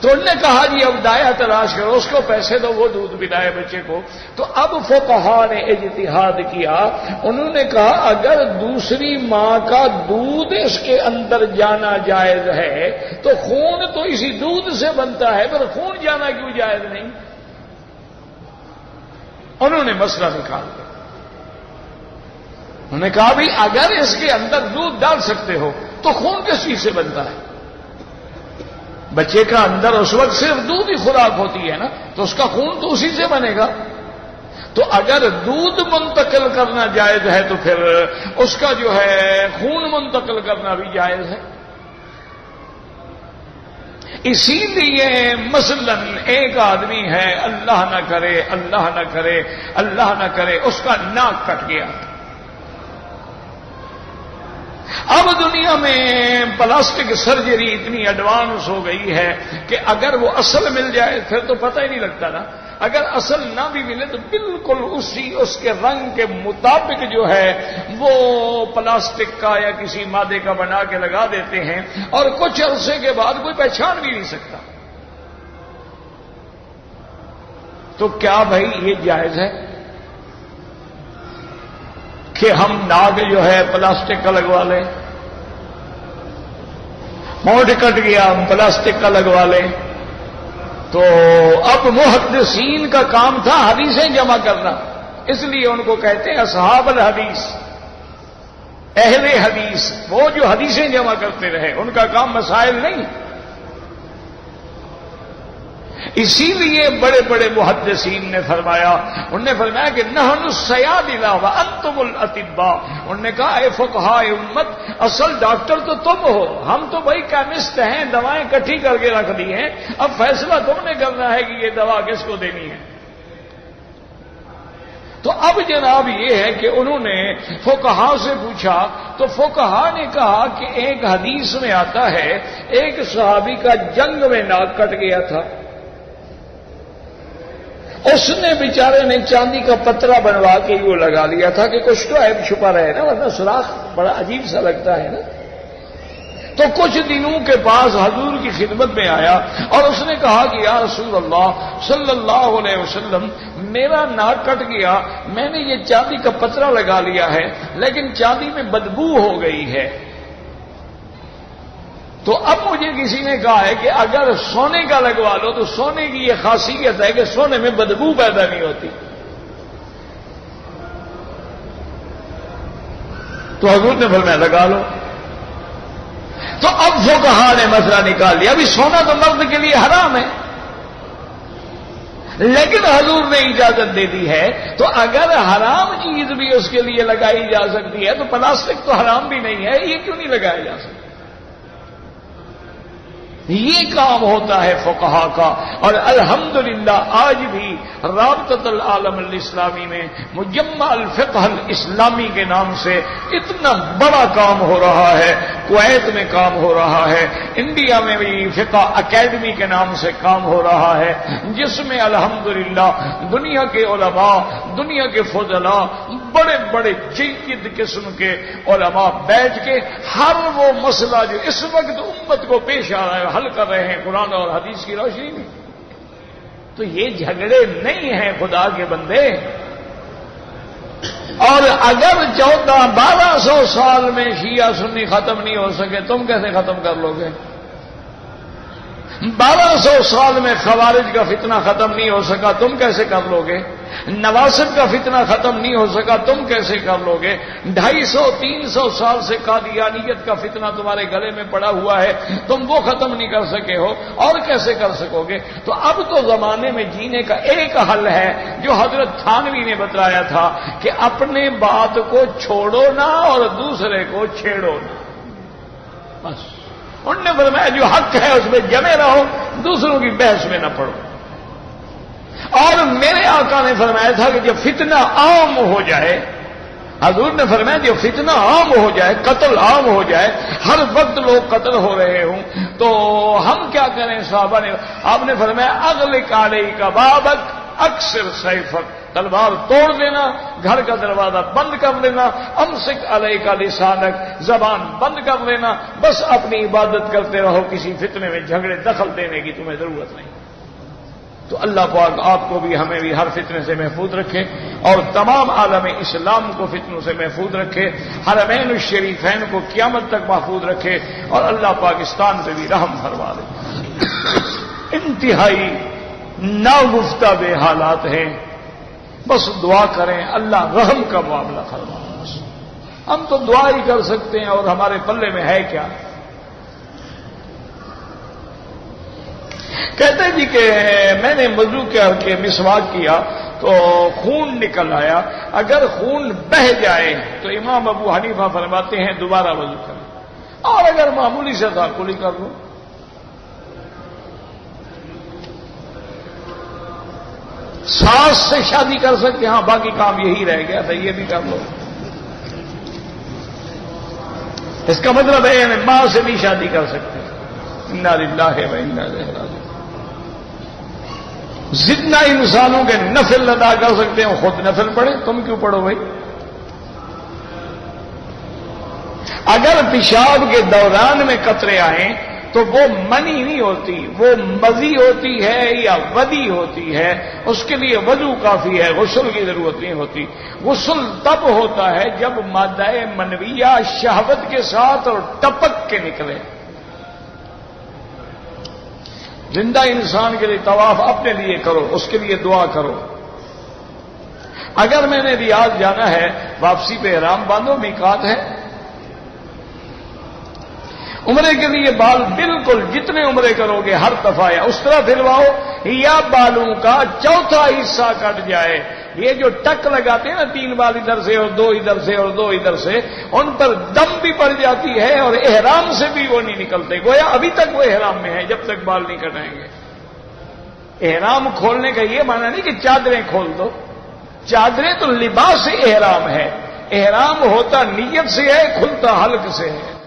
تو انہوں نے کہا جی اب دایا تلاش کرو، اس کو پیسے دو، وہ دودھ پلائے بچے کو۔ تو اب فقہا نے اجتہاد کیا، انہوں نے کہا اگر دوسری ماں کا دودھ اس کے اندر جانا جائز ہے تو خون تو اسی دودھ سے بنتا ہے، پر خون جانا کیوں جائز نہیں؟ انہوں نے مسئلہ نکال دیا، انہوں نے کہا بھی اگر اس کے اندر دودھ ڈال سکتے ہو تو خون کس چیز سے بنتا ہے؟ بچے کا اندر اس وقت صرف دودھ ہی خوراک ہوتی ہے نا، تو اس کا خون تو اسی سے بنے گا، تو اگر دودھ منتقل کرنا جائز ہے تو پھر اس کا جو ہے خون منتقل کرنا بھی جائز ہے۔ اسی لیے مثلا ایک آدمی ہے، اللہ نہ کرے اللہ نہ کرے اللہ نہ کرے، اس کا ناک کٹ گیا، اب دنیا میں پلاسٹک سرجری اتنی ایڈوانس ہو گئی ہے کہ اگر وہ اصل مل جائے پھر تو پتہ ہی نہیں لگتا نا، اگر اصل نہ بھی ملے تو بالکل اس کے رنگ کے مطابق جو ہے وہ پلاسٹک کا یا کسی مادے کا بنا کے لگا دیتے ہیں، اور کچھ عرصے کے بعد کوئی پہچان بھی نہیں سکتا۔ تو کیا بھائی یہ جائز ہے کہ ہم ناک جو ہے پلاسٹک کا لگوا لیں؟ ہونٹ کٹ گیا ہم پلاسٹک کا لگوا لیں؟ تو اب محدثین کا کام تھا حدیثیں جمع کرنا، اس لیے ان کو کہتے ہیں اصحاب الحدیث، اہل حدیث، وہ جو حدیثیں جمع کرتے رہے، ان کا کام مسائل نہیں۔ اسی لیے بڑے بڑے محدثین نے فرمایا، انہوں نے فرمایا کہ نحن الصیادلہ وانتم الاطباء، انہوں نے کہا اے فقہائے امت، اصل ڈاکٹر تو تم ہو، ہم تو بھائی کیمسٹ ہیں، دوائیں اکٹھی کر کے رکھ دی ہیں، اب فیصلہ تم نے کرنا ہے کہ یہ دوا کس کو دینی ہے۔ تو اب جناب یہ ہے کہ انہوں نے فقہا سے پوچھا، تو فقہا نے کہا کہ ایک حدیث میں آتا ہے ایک صحابی کا جنگ میں ناک کٹ گیا تھا، اس نے بیچارے نے چاندی کا پترا بنوا کے وہ لگا لیا تھا کہ کچھ تو عیب چھپا رہے نا، ورنہ سوراخ بڑا عجیب سا لگتا ہے نا۔ تو کچھ دنوں کے بعد حضور کی خدمت میں آیا اور اس نے کہا کہ یا رسول اللہ صلی اللہ علیہ وسلم، میرا ناک کٹ گیا، میں نے یہ چاندی کا پترا لگا لیا ہے لیکن چاندی میں بدبو ہو گئی ہے، تو اب مجھے کسی نے کہا ہے کہ اگر سونے کا لگوا لو تو سونے کی یہ خاصیت ہے کہ سونے میں بدبو پیدا نہیں ہوتی۔ تو حضور نے فرمایا لگا لو۔ تو اب فقہا نے مسئلہ نکال لیا، ابھی سونا تو مرد کے لیے حرام ہے لیکن حضور نے اجازت دے دی ہے، تو اگر حرام چیز بھی اس کے لیے لگائی جا سکتی ہے تو پلاسٹک تو حرام بھی نہیں ہے، یہ کیوں نہیں لگایا جا سکتا؟ یہ کام ہوتا ہے فقہا کا، اور الحمدللہ آج بھی رابطۃ العالم الاسلامی میں مجمع الفقہ الاسلامی کے نام سے اتنا بڑا کام ہو رہا ہے، کویت میں کام ہو رہا ہے، انڈیا میں بھی فقہ اکیڈمی کے نام سے کام ہو رہا ہے، جس میں الحمدللہ دنیا کے علماء، دنیا کے فضلاء بڑے بڑے جید قسم کے علماء بیٹھ کے ہر وہ مسئلہ جو اس وقت امت کو پیش آ رہا ہے حل کر رہے ہیں قرآن اور حدیث کی روشنی میں. تو یہ جھگڑے نہیں ہیں خدا کے بندے. اور اگر 1400-1200 سال میں شیعہ سنی ختم نہیں ہو سکے تم کیسے ختم کر لو گے؟ 1200 سال میں خوارج کا فتنہ ختم نہیں ہو سکا تم کیسے کر لو گے؟ نواسب کا فتنہ ختم نہیں ہو سکا تم کیسے کر لو گے؟ 250-300 سال سے قادیانیت کا فتنہ تمہارے گلے میں پڑا ہوا ہے تم وہ ختم نہیں کر سکے ہو اور کیسے کر سکو گے؟ تو اب تو زمانے میں جینے کا ایک حل ہے جو حضرت تھانوی نے بتلایا تھا کہ اپنے بات کو چھوڑو نہ اور دوسرے کو چھیڑو نہ. بس انہوں نے فرمایا جو حق ہے اس میں جمے رہو دوسروں کی بحث میں نہ پڑو. اور میرے آقا نے فرمایا تھا کہ جب فتنہ عام ہو جائے حضور نے فرمایا جب فتنہ عام ہو جائے قتل عام ہو جائے ہر وقت لوگ قتل ہو رہے ہوں تو ہم کیا کریں؟ صحابہ نے آپ نے فرمایا اغلق علیک بابک اکثر سیفک تلوار توڑ دینا گھر کا دروازہ بند کر دینا امسک علیک لسانک زبان بند کر دینا بس اپنی عبادت کرتے رہو کسی فتنے میں جھگڑے دخل دینے کی تمہیں ضرورت نہیں. تو اللہ پاک آپ کو بھی ہمیں بھی ہر فتنے سے محفوظ رکھے اور تمام عالم اسلام کو فتنوں سے محفوظ رکھے. حرمین الشریفین کو قیامت تک محفوظ رکھے اور اللہ پاکستان پہ بھی رحم فرما دے. انتہائی ناگفتہ بے حالات ہیں بس دعا کریں اللہ رحم کا معاملہ فرما. ہم تو دعا ہی کر سکتے ہیں اور ہمارے پلے میں ہے کیا؟ کہتے ہیں جی کہ میں نے وضو کر کے مسواک کیا تو خون نکل آیا. اگر خون بہہ جائے تو امام ابو حنیفہ فرماتے ہیں دوبارہ وضو کریں اور اگر معمولی سے تھا کلی کر لو. ساس سے شادی کر سکتے ہاں باقی کام یہی رہ گیا تھا یہ بھی کر لو. اس کا مطلب ہے یعنی ماں سے بھی شادی کر سکتے. انا للہ و انا الیہ راجعون. جتنا انسانوں کے نفل ادا کر سکتے ہیں خود نفل پڑھے تم کیوں پڑھو بھائی؟ اگر پیشاب کے دوران میں قطرے آئیں تو وہ منی نہیں ہوتی وہ مزی ہوتی ہے یا ودی ہوتی ہے. اس کے لیے وضو کافی ہے غسل کی ضرورت نہیں ہوتی. غسل تب ہوتا ہے جب مادہ منویہ شہوت کے ساتھ اور ٹپک کے نکلے. زندہ انسان کے لیے طواف اپنے لیے کرو اس کے لیے دعا کرو. اگر میں نے ریاض جانا ہے واپسی پہ احرام باندھو میقات ہے. عمرے کے لیے بال بالکل جتنے عمرے کرو گے ہر دفعہ یا اس طرح پھرواؤ یا بالوں کا چوتھا حصہ کٹ جائے. یہ جو ٹک لگاتے ہیں نا 3 بال ادھر سے اور 2 ادھر سے اور 2 ادھر سے ان پر دم بھی پڑ جاتی ہے اور احرام سے بھی وہ نہیں نکلتے گویا ابھی تک وہ احرام میں ہے جب تک بال نہیں کٹائیں گے. احرام کھولنے کا یہ معنی نہیں کہ چادریں کھول دو. چادریں تو لباس احرام ہے. احرام ہوتا نیت سے ہے کھلتا حلق سے ہے.